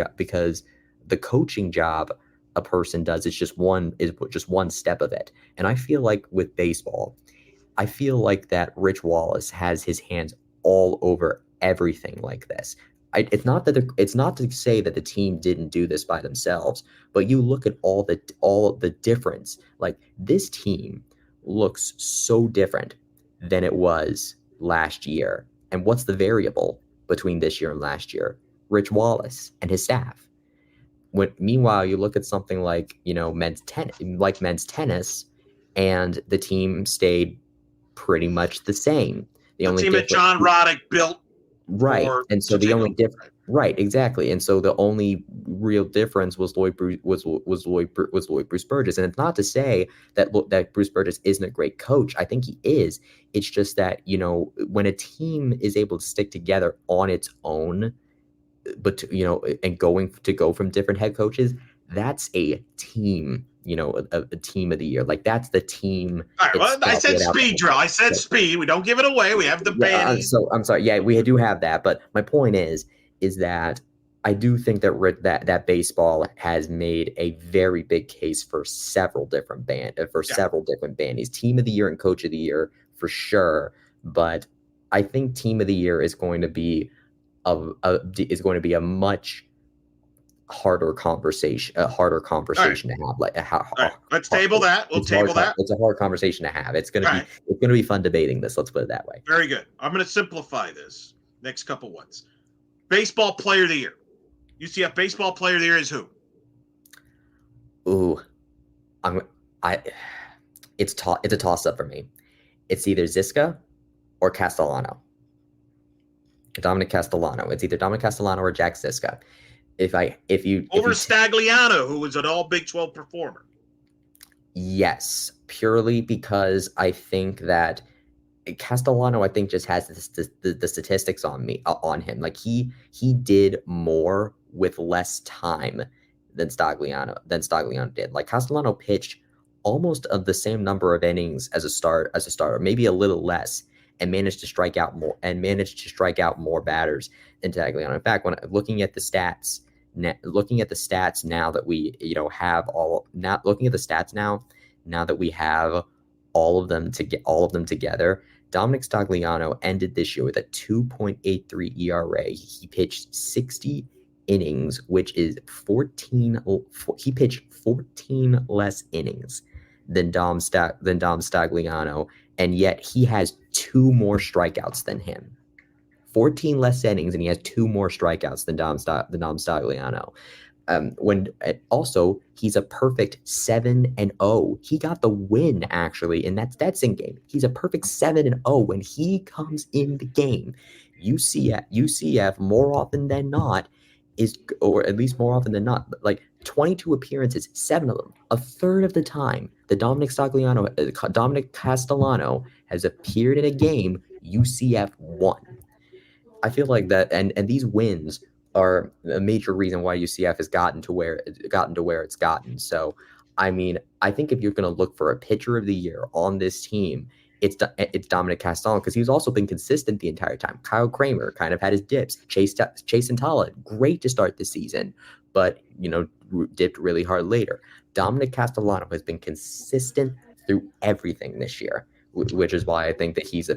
job a person does is just one step of it. And I feel like with baseball, I feel like that Rich Wallace has his hands all over everything like this. It's not to say that the team didn't do this by themselves, but you look at all the difference. Like this team looks so different than it was last year. And what's the variable between this year and last year? Rich Wallace and his staff. Meanwhile, you look at something like men's tennis, and the team stayed pretty much the same. The only team that John Roddick built. Right. And so the only difference, right, exactly. And so the only real difference was Lloyd Bruce Burgess. And it's not to say that Bruce Burgess isn't a great coach. I think he is. It's just that, when a team is able to stick together on its own, but and go from different head coaches, that's a team, a team of the year. Like that's the team. All right. Well, I said speed drill. I said speed. We don't give it away. We have the banning. So I'm sorry. Yeah, we do have that. But my point is that I do think that baseball has made a very big case for several different bandies. Team of the year and coach of the year for sure. But I think team of the year is going to be a much harder conversation to have. Like let's table that. We'll table that. It's a hard conversation to have. It's gonna be fun debating this. Let's put it that way. Very good. I'm gonna simplify this. Next couple ones. Baseball player of the year. UCF baseball player of the year is who? Ooh, it's a toss up for me. It's either Ziska or Castellano. Dominic Castellano. It's either Dominic Castellano or Jack Ziska. Stagliano, who was an all Big 12 performer. Yes, purely because I think that Castellano, I think, just has the statistics on him. Like he did more with less time than Stagliano did. Like Castellano pitched almost of the same number of innings as a starter, maybe a little less, and managed to strike out more batters than Stagliano. In fact, when looking at the stats now that we have all of them together, Dominic Stagliano ended this year with a 2.83 ERA. He pitched 60 innings, which is 14. He pitched 14 less innings than Dom Stagliano, and yet he has 2 more strikeouts than him. 14 less innings, and he has 2 more strikeouts than Dom Stagliano. Also, he's a perfect 7-0. He got the win actually in that Stetson game. He's a perfect 7-0 when he comes in the game. UCF more often than not or at least more often than not, like 22 appearances, 7 of them, a third of the time, Dominic Castellano has appeared in a game, UCF won. I feel like that, and these wins are a major reason why UCF has gotten to where it's gotten. So, I mean, I think if you're going to look for a pitcher of the year on this team, it's Dominic Castellano because he's also been consistent the entire time. Kyle Kramer kind of had his dips. Chase Intala, great to start the season, but dipped really hard later. Dominic Castellano has been consistent through everything this year, which is why I think that he's the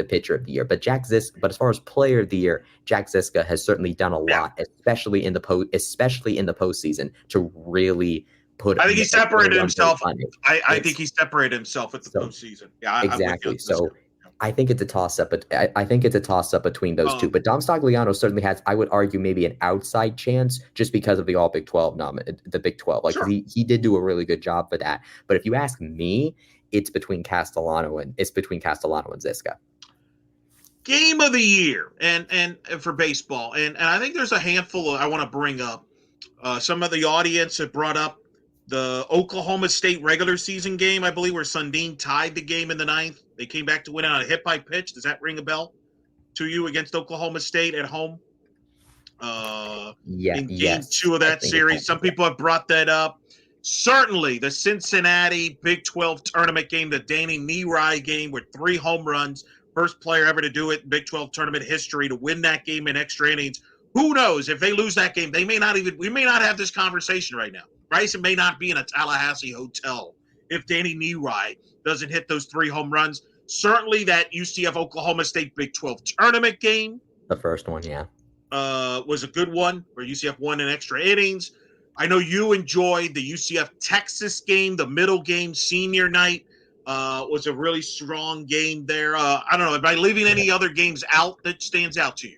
pitcher of the year. But but as far as player of the year, Jack Ziska has certainly done a lot, especially in the postseason, to really I think he separated himself. I think he separated himself at the postseason. Yeah, exactly. So I think it's a toss-up, but I think it's a toss-up between those two. But Dom Stagliano certainly has, I would argue, maybe an outside chance just because of the All Big 12 the Big 12. Like, he did do a really good job for that. But if you ask me, it's between Castellano and Ziska. Game of the year and for baseball, and I think there's a handful I want to bring up. Some of the audience have brought up the Oklahoma State regular season game, I believe, where Sundin tied the game in the 9th. They came back to win on a hit by pitch. Does that ring a bell to you against Oklahoma State at home? In game 2 of that series. Some people have brought that up. Certainly the Cincinnati Big 12 tournament game, the Danny Nerai game with 3 home runs. First player ever to do it in Big 12 tournament history to win that game in extra innings. Who knows? If they lose that game, we may not have this conversation right now. Bryson may not be in a Tallahassee hotel if Danny Nerai doesn't hit those 3 home runs. Certainly that UCF Oklahoma State Big 12 tournament game. The first one, yeah. Was a good one where UCF won in extra innings. I know you enjoyed the UCF Texas game, the middle game, senior night. Was a really strong game there. I don't know. Am I leaving any other games out that stands out to you?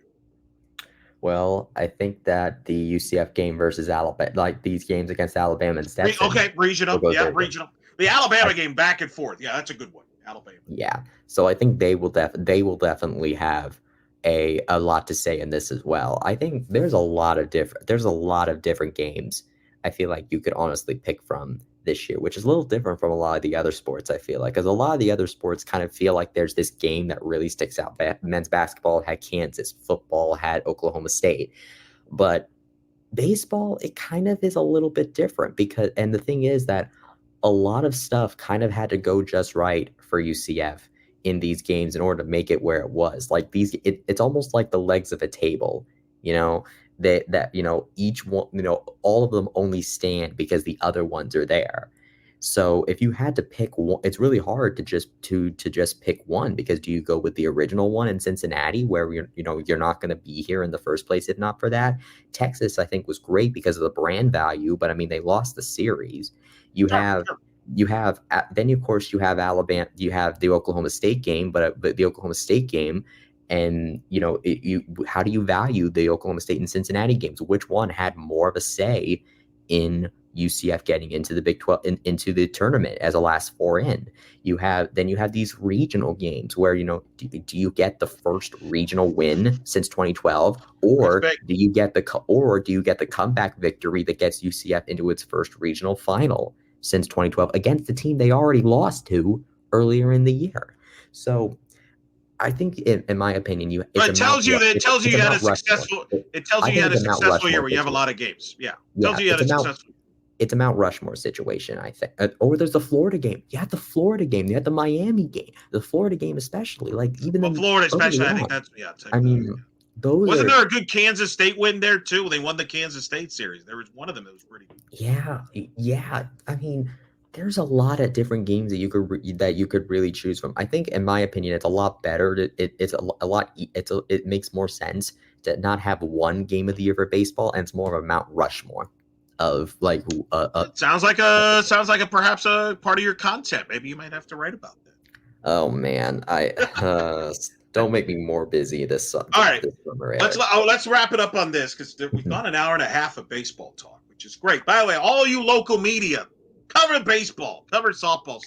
Well, I think that the UCF game versus Alabama, like these games against Alabama and Stetson. Okay, regional. Yeah, regional. The Alabama game back and forth. Yeah, that's a good one. Alabama. Yeah. So I think they will definitely have a lot to say in this as well. I think there's a lot of different games I feel like you could honestly pick from this year, which is a little different from a lot of the other sports, I feel like, because a lot of the other sports kind of feel like there's this game that really sticks out. Men's basketball had Kansas, football had Oklahoma State, but baseball, it kind of is a little bit different and the thing is that a lot of stuff kind of had to go just right for UCF in these games in order to make it where it was. Like it's almost like the legs of a table, that each one, all of them only stand because the other ones are there. So if you had to pick one, it's really hard to just pick one, because do you go with the original one in Cincinnati where you're not going to be here in the first place if not for that? Texas, I think, was great because of the brand value, but I mean, they lost the series. Then of course you have Alabama, you have the Oklahoma State game, but the Oklahoma State game, and how do you value the Oklahoma State and Cincinnati games? Which one had more of a say in UCF getting into the Big 12 into the tournament as a last 4 in? You have these regional games where do you get the first regional win since 2012, or do you get the comeback victory that gets UCF into its first regional final since 2012 against the team they already lost to earlier in the year? So I think, in my opinion, it tells you you had a successful year where you have a lot of games. Yeah, tells you had a successful. It's a Mount Rushmore situation, I think. Or there's the Florida game. You had the Florida game. You had the Miami game. The Florida game, especially, like even Florida, especially. I think that's those. Wasn't there a good Kansas State win there too? They won the Kansas State series. There was one of them that was pretty good. Yeah. I mean, there's a lot of different games that you could really choose from. I think, in my opinion, it's a lot better. It makes more sense to not have one game of the year for baseball, and it's more of a Mount Rushmore of like. Sounds like perhaps a part of your content. Maybe you might have to write about that. Oh man, don't make me more busy this summer. All right, let's wrap it up on this, because we've gone an hour and a half of baseball talk, which is great. By the way, all you local media, cover baseball, cover softball.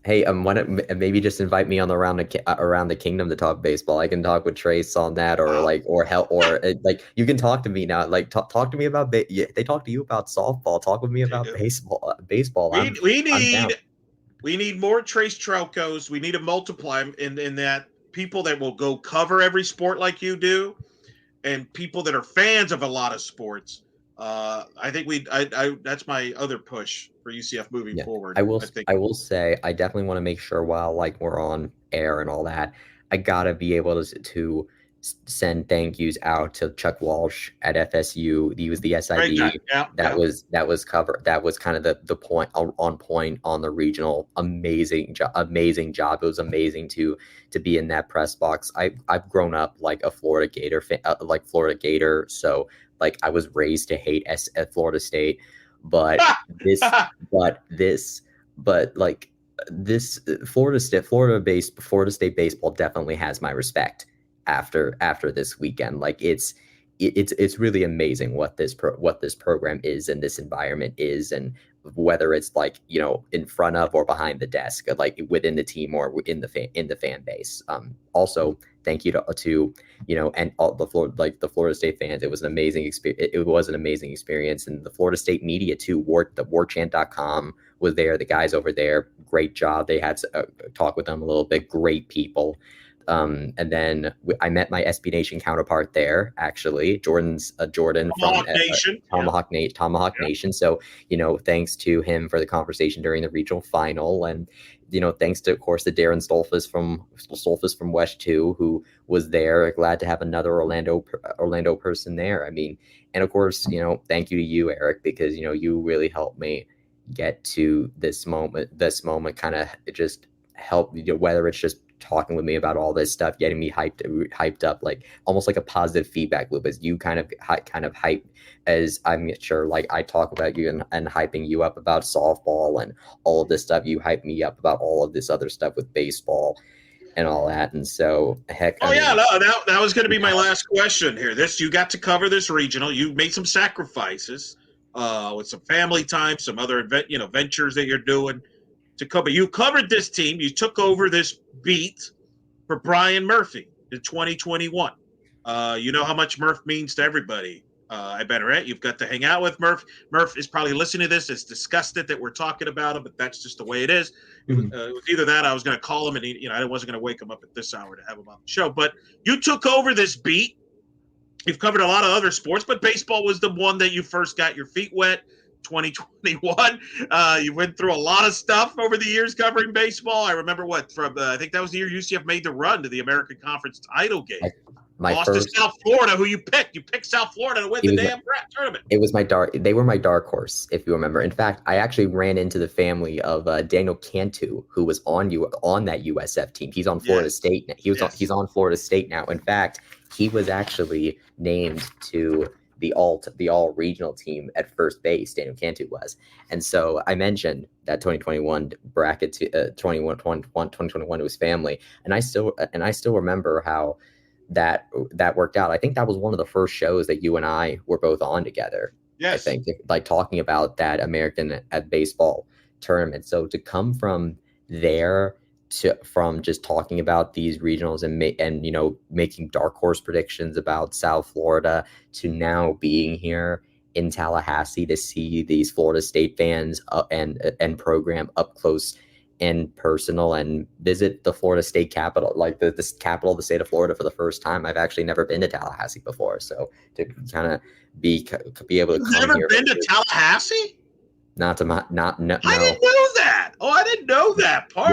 Maybe just invite me on around the kingdom to talk baseball. I can talk with Trace on that, or you can talk to me now. Like talk to me about they talk to you about softball. Talk with me about baseball. We need more Trace Trelkos. We need to multiply in that people that will go cover every sport like you do, and people that are fans of a lot of sports I think that's my other push for UCF moving forward. I will say I definitely want to make sure while like we're on air and all that, I gotta be able to send thank yous out to Chuck Walsh at FSU. He was the SID. That was covered. That was kind of the point on point on the regional. Amazing job. It was amazing to be in that press box. I've grown up like a Florida Gator fan, Florida Gator. So like I was raised to hate at Florida State, but this Florida State baseball definitely has my respect after this weekend. Like it's really amazing what this program is and this environment is, and whether it's like, you know, in front of or behind the desk, like within the team or in the fan base. Also, thank you to you know, and all the Florida State fans. It was an amazing experience. It was an amazing experience, and the Florida State media too. The warchant.com was there. The guys over there, great job. They had to talk with them a little bit. Great people. And then I met my SB Nation counterpart there, actually, Jordan from Tomahawk Nation. So, you know, thanks to him for the conversation during the regional final, and you know, thanks to, of course, the Darren Stolfus from West 2, who was there. Glad to have another Orlando person there. I mean, and of course, you know, thank you to you, Eric, because, you know, you really helped me get to this moment, kind of just help, you know, whether it's just talking with me about all this stuff, getting me hyped up, like almost like a positive feedback loop, as you kind of hype, as I'm sure like I talk about you and hyping you up about softball and all of this stuff. You hype me up about all of this other stuff with baseball and all that. And so that was going to be my last question here. You got to cover this regional. You made some sacrifices with some family time, some other ventures that you're doing to cover. You covered this team. You took over this beat for Brian Murphy in 2021. You know how much Murph means to everybody. I bet, right? You've got to hang out with Murph. Murph is probably listening to this. It's disgusted that we're talking about him, but that's just the way it is. Mm-hmm. It was either that I was going to call him, and I wasn't going to wake him up at this hour to have him on the show. But you took over this beat. You've covered a lot of other sports, but baseball was the one that you first got your feet wet. 2021. You went through a lot of stuff over the years covering baseball. I remember I think that was the year UCF made the run to the American Conference title game. Lost to South Florida, who you picked. You picked South Florida to win the damn tournament. It was they were my dark horse, if you remember. In fact, I actually ran into the family of Daniel Cantu, who was on that USF team. He's on Florida State. He's on Florida State now. In fact, he was actually named to the all regional team at first base. Daniel Cantu was. And so I mentioned that 2021 bracket to 2021 to his family. And I still remember how that worked out. I think that was one of the first shows that you and I were both on together. Yes. I think, like, talking about that American baseball tournament. So to come from there from just talking about these regionals and you know, making dark horse predictions about South Florida, to now being here in Tallahassee to see these Florida State fans and program up close and personal, and visit the Florida State capital, like the capital of the state of Florida, for the first time. I've actually never been to Tallahassee before, so to kind of be able to come never here. Been to Tallahassee? No. I didn't know that. Oh, I didn't know that part.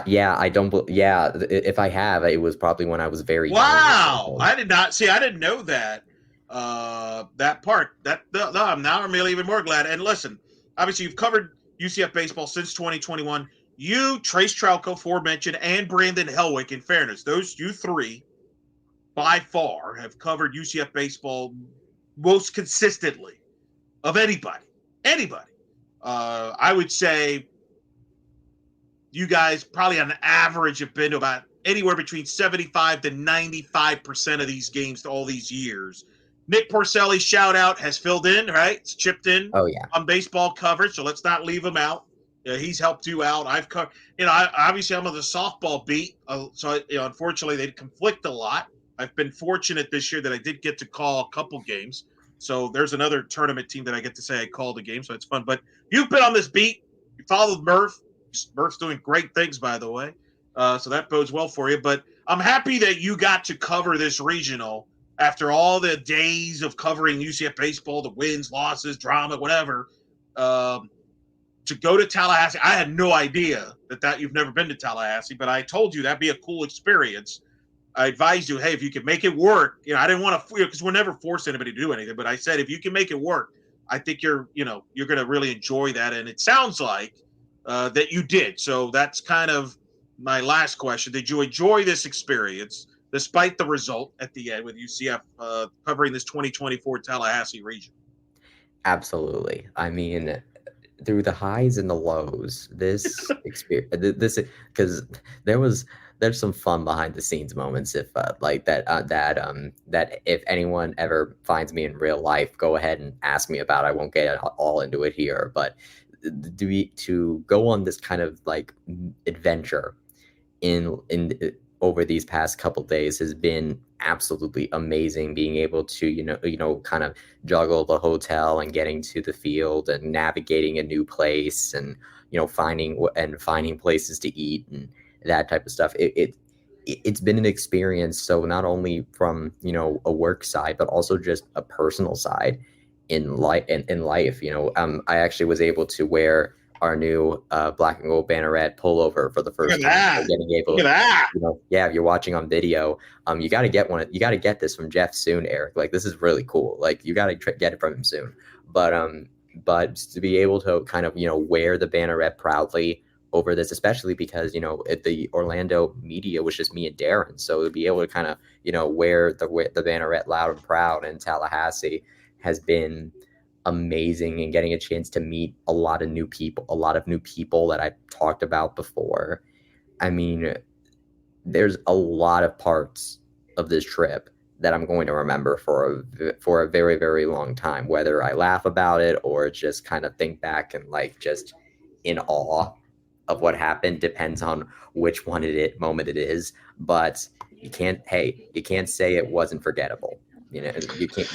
Yeah, if I have, it was probably when I was very young. Wow, I did not see. I didn't know that. That part. Now I'm really even more glad. And listen, obviously you've covered UCF baseball since 2021. You, Trace Trauco, aforementioned, and Brandon Helwick. In fairness, you three, by far, have covered UCF baseball most consistently of anybody. I would say you guys probably on average have been to about anywhere between 75 to 95% of these games to all these years. Nick Porcelli, shout out, has filled in, right? It's chipped in on baseball coverage, so let's not leave him out. He's helped you out. I've covered, obviously I'm on the softball beat, so unfortunately they conflict a lot. I've been fortunate this year that I did get to call a couple games. So there's another tournament team that I get to say I called a game, so it's fun. But you've been on this beat. You followed Murph. Murph's doing great things, by the way. So that bodes well for you. But I'm happy that you got to cover this regional after all the days of covering UCF baseball, the wins, losses, drama, whatever, to go to Tallahassee. I had no idea that you've never been to Tallahassee, but I told you that'd be a cool experience. I advised you, hey, if you can make it work, I didn't want to, because we'll never force anybody to do anything, but I said, if you can make it work, I think you're going to really enjoy that. And it sounds like that you did. So that's kind of my last question. Did you enjoy this experience despite the result at the end with UCF covering this 2024 Tallahassee region? Absolutely. I mean, through the highs and the lows, this experience, because there's some fun behind the scenes moments. If that if anyone ever finds me in real life, go ahead and ask me about it. I won't get all into it here, but to go on this kind of like adventure in over these past couple days has been absolutely amazing. Being able to kind of juggle the hotel and getting to the field and navigating a new place and finding places to eat and that type of stuff. It's been an experience. So not only from a work side, but also just a personal side in life. I actually was able to wear our new black and gold banneret pullover for the first time. So getting able to, if you're watching on video, you got to get one. You got to get this from Jeff soon, Eric. Like, this is really cool. Like, you got to get it from him soon. But to be able to kind of wear the banneret proudly over this, especially because at the Orlando media was just me and Darren, so to be able to kind of wear the banneret loud and proud in Tallahassee has been amazing, and getting a chance to meet a lot of new people that I talked about before. I mean, there's a lot of parts of this trip that I'm going to remember for a very, very long time, whether I laugh about it or just kind of think back and like just in awe of what happened. Depends on which moment it is, but you can't say it wasn't forgettable. You can't.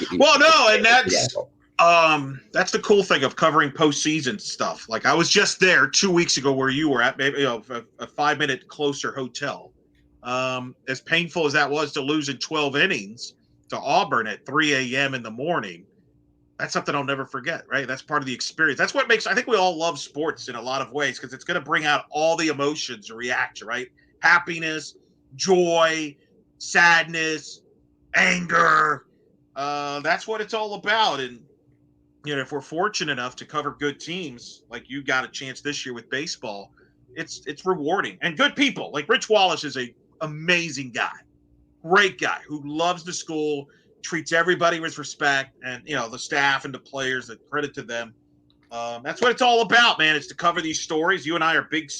That's the cool thing of covering postseason stuff. Like, I was just there 2 weeks ago where you were at, maybe a 5-minute closer hotel. As painful as that was to lose in 12 innings to Auburn at 3 a.m. in the morning, that's something I'll never forget, right? That's part of the experience. That's what I think we all love sports in a lot of ways, because it's going to bring out all the emotions and reaction, right? Happiness, joy, sadness, anger. That's what it's all about. And if we're fortunate enough to cover good teams, like you got a chance this year with baseball, it's rewarding. And good people, like Rich Wallace is a amazing guy, great guy who loves the school, treats everybody with respect, and the staff and the players, that credit to them. That's what it's all about, man. It's to cover these stories. You and I are big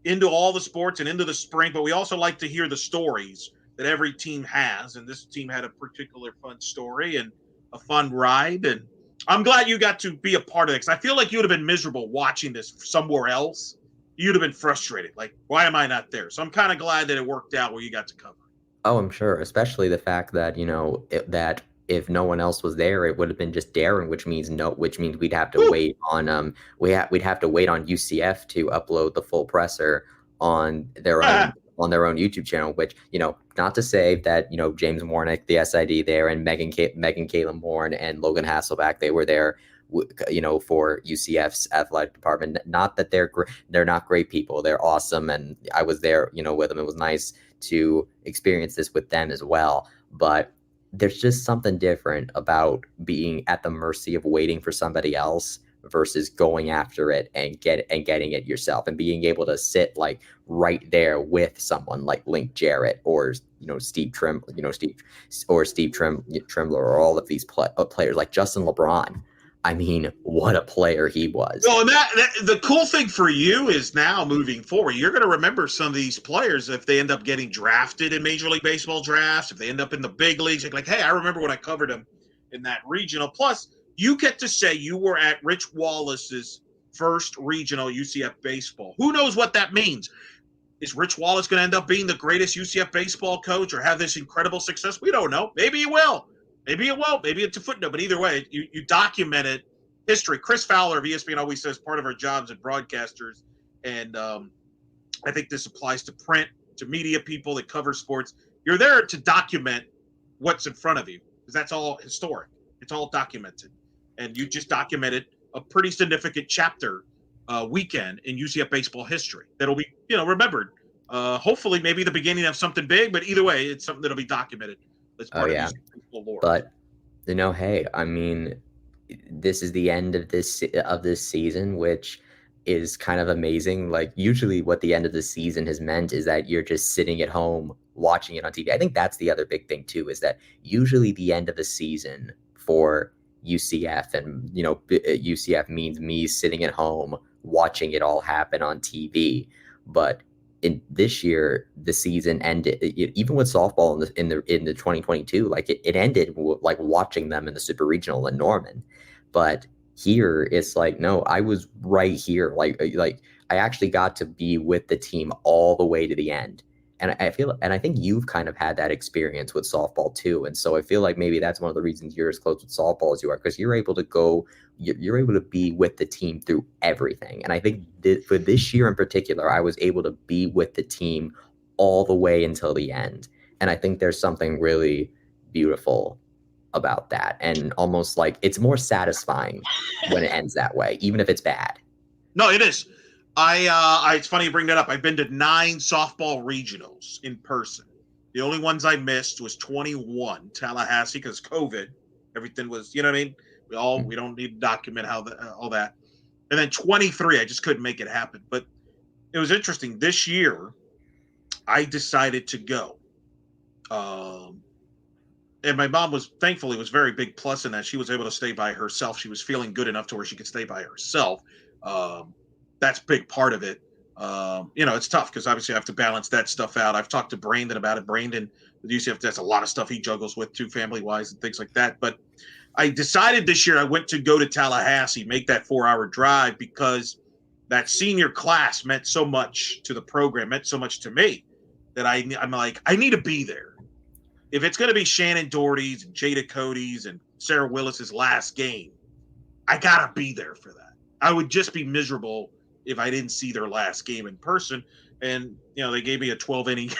into all the sports and into the spring, but we also like to hear the stories that every team has. And this team had a particular fun story and a fun ride. And I'm glad you got to be a part of it, because I feel like you would have been miserable watching this somewhere else. You'd have been frustrated. Like, why am I not there? So I'm kind of glad that it worked out where you got to cover. Oh, I'm sure, especially the fact that that if no one else was there, it would have been just Darren, which means we'd have to wait on we'd have to wait on UCF to upload the full presser on their own YouTube channel. Which not to say that James Warnick, the SID there, and Megan Caitlin Bourne and Logan Hasselback, they were there for UCF's athletic department. Not that they're not great people. They're awesome, and I was there with them. It was nice to experience this with them as well. But there's just something different about being at the mercy of waiting for somebody else versus going after it and getting it yourself, and being able to sit like right there with someone like Link Jarrett or Steve Trembler or all of these players like Justin LeBron. I mean, what a player he was. Well, and the cool thing for you is now moving forward, you're going to remember some of these players if they end up getting drafted in Major League Baseball drafts, if they end up in the big leagues. Like, hey, I remember when I covered them in that regional. Plus, you get to say you were at Rich Wallace's first regional UCF baseball. Who knows what that means? Is Rich Wallace going to end up being the greatest UCF baseball coach or have this incredible success? We don't know. Maybe he will. Maybe it won't. Maybe it's a footnote. But either way, you documented history. Chris Fowler of ESPN always says part of our jobs as broadcasters, and I think this applies to print, to media people that cover sports. You're there to document what's in front of you, because that's all historic. It's all documented. And you just documented a pretty significant chapter weekend in UCF baseball history that'll be, remembered. Hopefully, maybe the beginning of something big, but either way, it's something that'll be documented as Oh part of yeah. UCF baseball lore. But hey, I mean, this is the end of this season, which is kind of amazing. Like usually what the end of the season has meant is that you're just sitting at home watching it on TV. I think that's the other big thing too, is that usually the end of the season for UCF and UCF means me sitting at home watching it all happen on TV. But in this year, the season ended even with softball in the 2022. Like it ended like watching them in the Super Regional in Norman. But here it's like, no, I was right here. Like I actually got to be with the team all the way to the end. And I think you've kind of had that experience with softball too. And so I feel like maybe that's one of the reasons you're as close with softball as you are, because you're able to be with the team through everything. And I think for this year in particular, I was able to be with the team all the way until the end. And I think there's something really beautiful about that. And almost like it's more satisfying when it ends that way, even if it's bad. No, it is. It's funny you bring that up. I've been to 9 softball regionals in person. The only ones I missed was 21 Tallahassee because COVID. Everything was, you know what I mean? We don't need to document all that. And then 23, I just couldn't make it happen. But it was interesting. This year, I decided to go. And my mom was very big plus in that she was able to stay by herself. She was feeling good enough to where she could stay by herself. That's a big part of it. It's tough because obviously I have to balance that stuff out. I've talked to Brandon about it. Brandon with UCF, that's a lot of stuff he juggles with too, family-wise and things like that. But I decided this year I went to go to Tallahassee, make that 4-hour drive because that senior class meant so much to the program, meant so much to me that I'm like, I need to be there. If it's going to be Shannon Doherty's and Jada Cody's and Sarah Willis's last game, I got to be there for that. I would just be miserable if I didn't see their last game in person. And, they gave me a 12-inning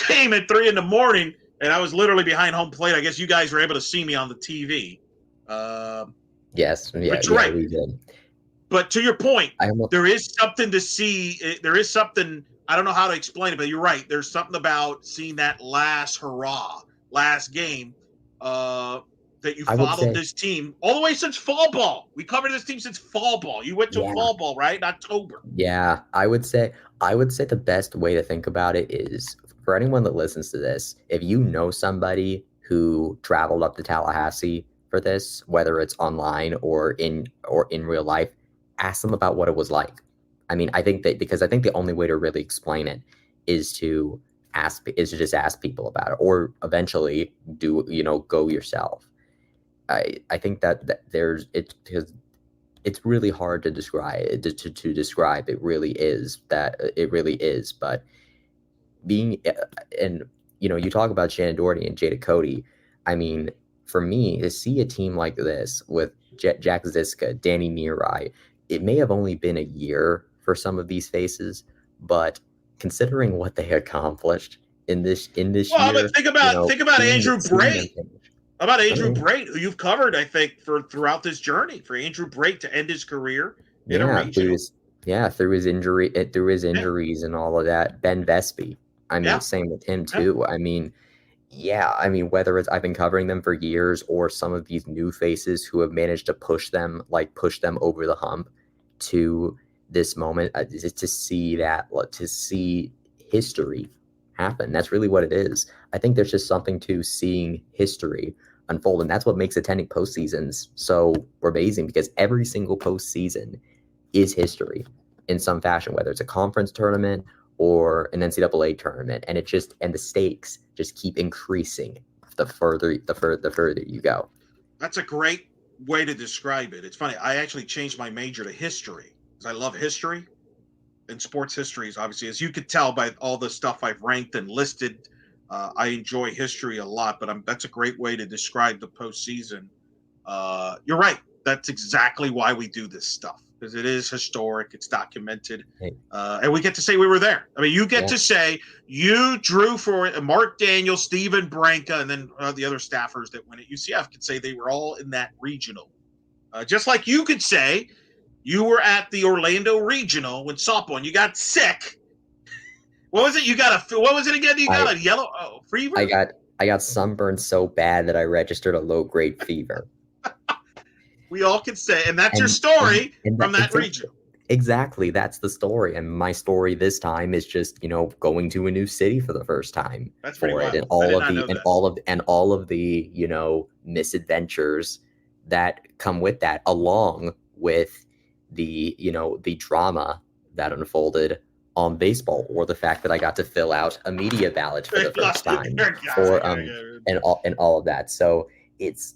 game at 3 a.m, and I was literally behind home plate. I guess you guys were able to see me on the TV. Yes. Yeah, but you're right. We did. But to your point, there is something to see. There is something, I don't know how to explain it, but you're right. There's something about seeing that last game that you followed this team all the way since fall ball. We covered this team since fall ball. You went to fall ball, right? In October. Yeah, I would say the best way to think about it is for anyone that listens to this, if you know somebody who traveled up to Tallahassee for this, whether it's online or in real life, ask them about what it was like. I mean, because I think the only way to really explain it is to just ask people about it, or eventually go yourself. I think that there's it because it's really hard to describe to describe. It really is. But being and you talk about Shannon Doherty and Jada Cody. I mean, for me to see a team like this with Jack Ziska, Danny Nearai, it may have only been a year for some of these faces, but considering what they accomplished in this year, but think about Andrew Brate. How about Andrew Brate, who you've covered, I think, throughout this journey, for Andrew Brate to end his career in a regional. Through his injuries and all of that. Ben Vespi, I mean, same with him too. I mean, whether it's I've been covering them for years or some of these new faces who have managed to push them over the hump to this moment, to see history happen. That's really what it is. I think there's just something to seeing history unfold, and that's what makes attending postseasons so amazing, because every single postseason is history in some fashion, whether it's a conference tournament or an NCAA tournament, and the stakes just keep increasing the further you go. That's a great way to describe it. It's funny. I actually changed my major to history because I love history, and sports history is obviously, as you could tell by all the stuff I've ranked and listed, I enjoy history a lot. But that's a great way to describe the postseason. You're right. That's exactly why we do this stuff. because it is historic. It's documented. Hey. And we get to say we were there. I mean, you get to say you drew for it. Mark Daniels, Steven Branca, and then the other staffers that went at UCF could say they were all in that regional. Just like you could say you were at the Orlando Regional when softball and you got sick. What was it? What was it again? You got a yellow fever? I got sunburned so bad that I registered a low-grade fever. We all can say, and that's your story from that region. Exactly, that's the story. And my story this time is just, going to a new city for the first time. That's pretty wild. And all of the misadventures that come with that, along with the drama that unfolded on baseball, or the fact that I got to fill out a media ballot for the first time and all of that. So this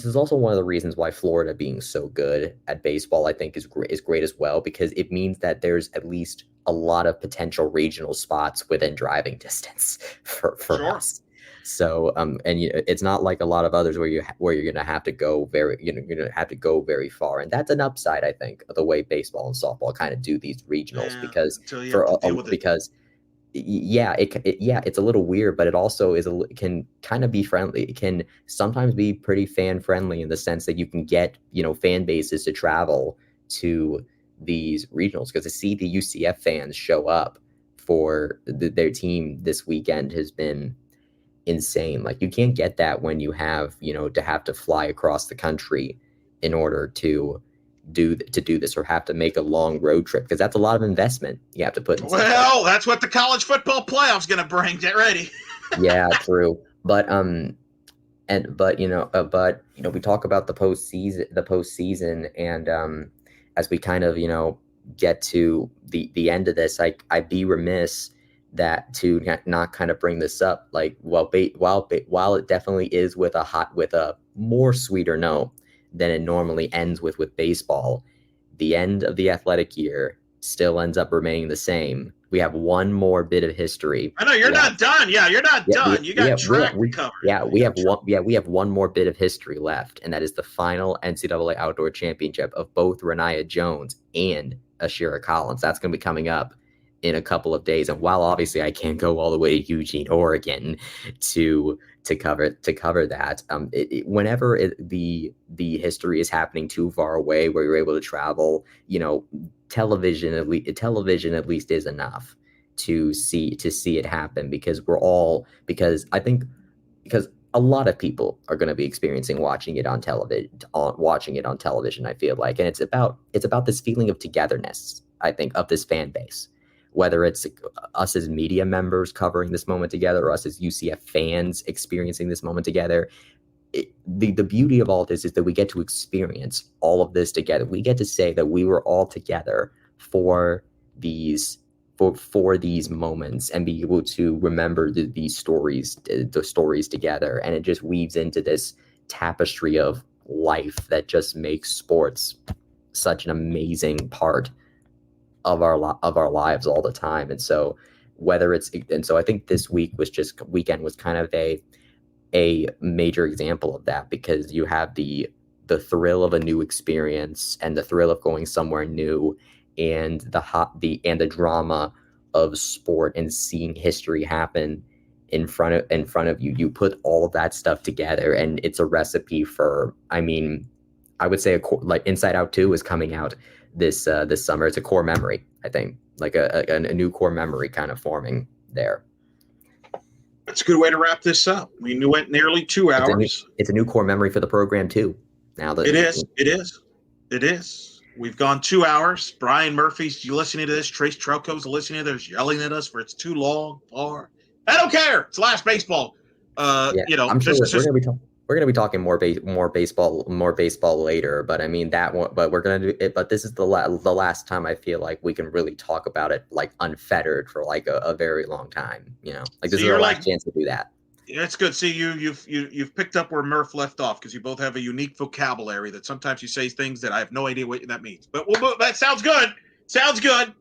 is also one of the reasons why Florida being so good at baseball, I think, is great as well, because it means that there's at least a lot of potential regional spots within driving distance for us. So it's not like a lot of others where you're going to have to go very far, and that's an upside, I think, of the way baseball and softball kind of do these regionals, because it's a little weird, but it also can kind of be friendly. It can sometimes be pretty fan friendly in the sense that you can get fan bases to travel to these regionals, because to see the UCF fans show up for their team this weekend has been insane. Like, you can't get that when you have to fly across the country in order to do this, or have to make a long road trip, because that's a lot of investment you have to put in. Well, that's what the college football playoff's going to bring. Get ready. Yeah, true. But we talk about the postseason, and as we kind of get to the end of this, I'd be remiss that to not kind of bring this up, like, while it definitely is with a more sweeter note than it normally ends with baseball, the end of the athletic year still ends up remaining the same. We have one more bit of history. I know you're not done. Yeah, you're not done. You got track covered. Yeah, we have one more bit of history left, and that is the final NCAA Outdoor Championship of both Renaya Jones and Ashira Collins. That's going to be coming up in a couple of days. And while obviously I can't go all the way to Eugene, Oregon to cover that, whenever the history is happening too far away where you're able to travel, television at least is enough to see it happen, because I think a lot of people are going to be experiencing watching it on television, I feel like. And it's about this feeling of togetherness, I think, of this fan base. Whether it's us as media members covering this moment together, or us as UCF fans experiencing this moment together, the beauty of all this is that we get to experience all of this together. We get to say that we were all together for these moments, and be able to remember the stories together. And it just weaves into this tapestry of life that just makes sports such an amazing part of our lives all the time. And so I think this weekend was kind of a major example of that, because you have the thrill of a new experience, and the thrill of going somewhere new, and the drama of sport, and seeing history happen in front of you. You put all of that stuff together, and it's a recipe for, I would say, like Inside Out 2 is coming out this summer. It's a core memory, I think, like a new core memory kind of forming there. That's a good way to wrap this up. We went nearly 2 hours. It's a new core memory for the program too. Now that it is. We've gone 2 hours. Brian Murphy's listening to this. Trace Trelko's listening to this, yelling at us for it's too long. Far. I don't care. It's last baseball. I'm sure we're gonna be talking more baseball later, but I mean that one. But we're gonna do it. But this is the last time I feel like we can really talk about it like unfettered for like a very long time. Like this is our last chance to do that. Yeah, it's good. See, you've picked up where Murph left off, because you both have a unique vocabulary that sometimes you say things that I have no idea what that means. But that sounds good. Sounds good.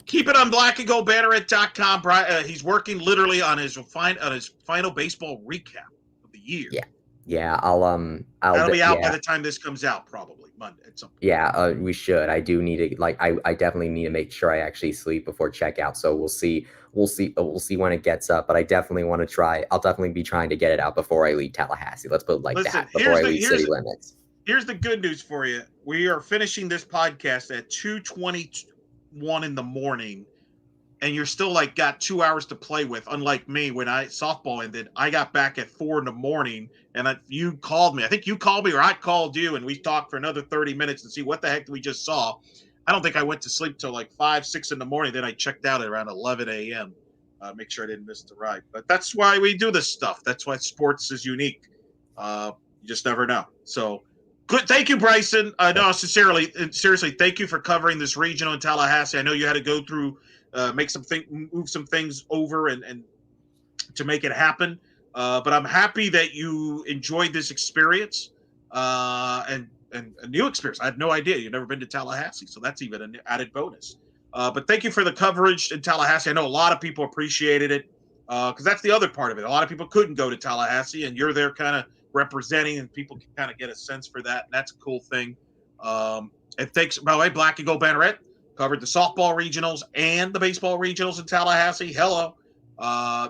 Keep it on blackandgoldbanneret.com. He's working literally on his final baseball recap of the year. Yeah. Yeah, I'll That'll be out by yeah. the time this comes out, probably Monday at some point. Yeah, we should. I do need to I definitely need to make sure I actually sleep before checkout. So we'll see when it gets up. But I definitely want to try. I'll definitely be trying to get it out before I leave Tallahassee. Let's put it like Listen, that before I leave city limits. Here's the good news for you. We are finishing this podcast at 2:21 in the morning, and you're still like got 2 hours to play with. Unlike me, when softball ended, I got back at 4 in the morning, and you called me. I think you called me or I called you, and we talked for another 30 minutes to see what the heck we just saw. I don't think I went to sleep till like 5, 6 in the morning. Then I checked out at around 11 a.m. Make sure I didn't miss the ride. But that's why we do this stuff. That's why sports is unique. You just never know. So good. Thank you, Bryson. No, seriously, thank you for covering this regional in Tallahassee. I know you had to go through, move some things over and to make it happen. But I'm happy that you enjoyed this experience and a new experience. I had no idea you've never been to Tallahassee, so that's even an added bonus. But thank you for the coverage in Tallahassee. I know a lot of people appreciated it because that's the other part of it. A lot of people couldn't go to Tallahassee, and you're there kind of representing, and people can kind of get a sense for that. And that's a cool thing. And thanks, by the way, Black and Gold Banneret covered the softball regionals and the baseball regionals in Tallahassee. Hello.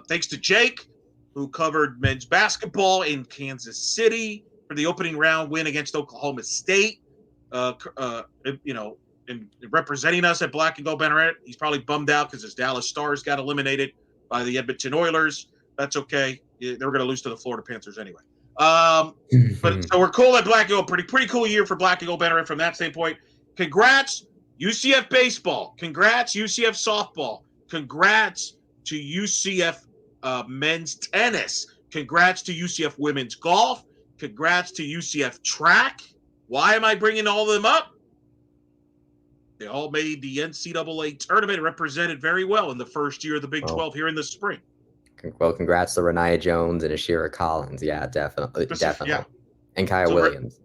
Thanks to Jake, who covered men's basketball in Kansas City for the opening round win against Oklahoma State. And representing us at Black and Gold Banneret. He's probably bummed out because his Dallas Stars got eliminated by the Edmonton Oilers. That's okay. They were going to lose to the Florida Panthers anyway. But so we're cool at Black and Gold. Pretty cool year for Black and Gold Banneret from that standpoint. Congrats, UCF baseball. Congrats, UCF softball. Congrats to UCF men's tennis. Congrats to UCF women's golf. Congrats to UCF track. Why am I bringing all of them up? They all made the NCAA tournament and represented very well in the first year of the Big 12 here in the spring. Well, congrats to Renaya Jones and Ashira Collins. Yeah, definitely. Yeah. And Kaya Williams.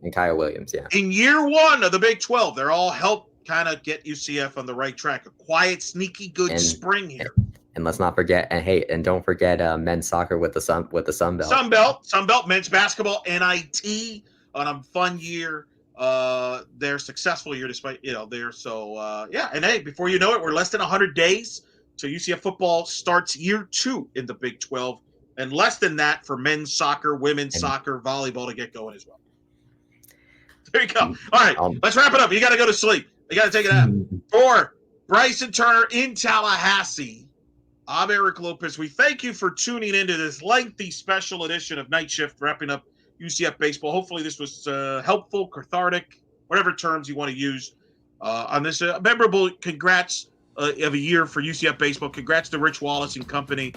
Yeah. In year one of the Big 12, they're all helped kind of get UCF on the right track. A quiet, sneaky, good spring here. And let's not forget, and don't forget men's soccer with the Sun Belt. Sun Belt men's basketball, NIT on a fun year. Their successful year despite there. So and hey, before you know it, we're less than 100 days till UCF football starts year 2 in the Big 12, and less than that for men's soccer, women's soccer, volleyball to get going as well. There you go. All right, let's wrap it up. You got to go to sleep. You got to take it out. For Bryson Turner in Tallahassee, I'm Eric Lopez. We thank you for tuning into this lengthy special edition of Night Shift, wrapping up UCF baseball. Hopefully this was helpful, cathartic, whatever terms you want to use on this memorable congrats of a year for UCF baseball. Congrats to Rich Wallace and company.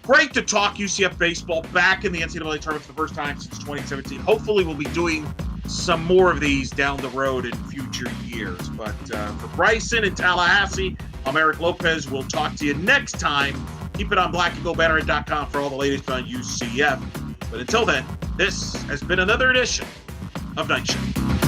Great to talk UCF baseball back in the NCAA tournament for the first time since 2017. Hopefully we'll be doing some more of these down the road in future years. But for Bryson in Tallahassee, I'm Eric Lopez. We'll talk to you next time. Keep it on blackandgoldbanneret.com for all the latest on UCF. But until then, this has been another edition of Night Shift.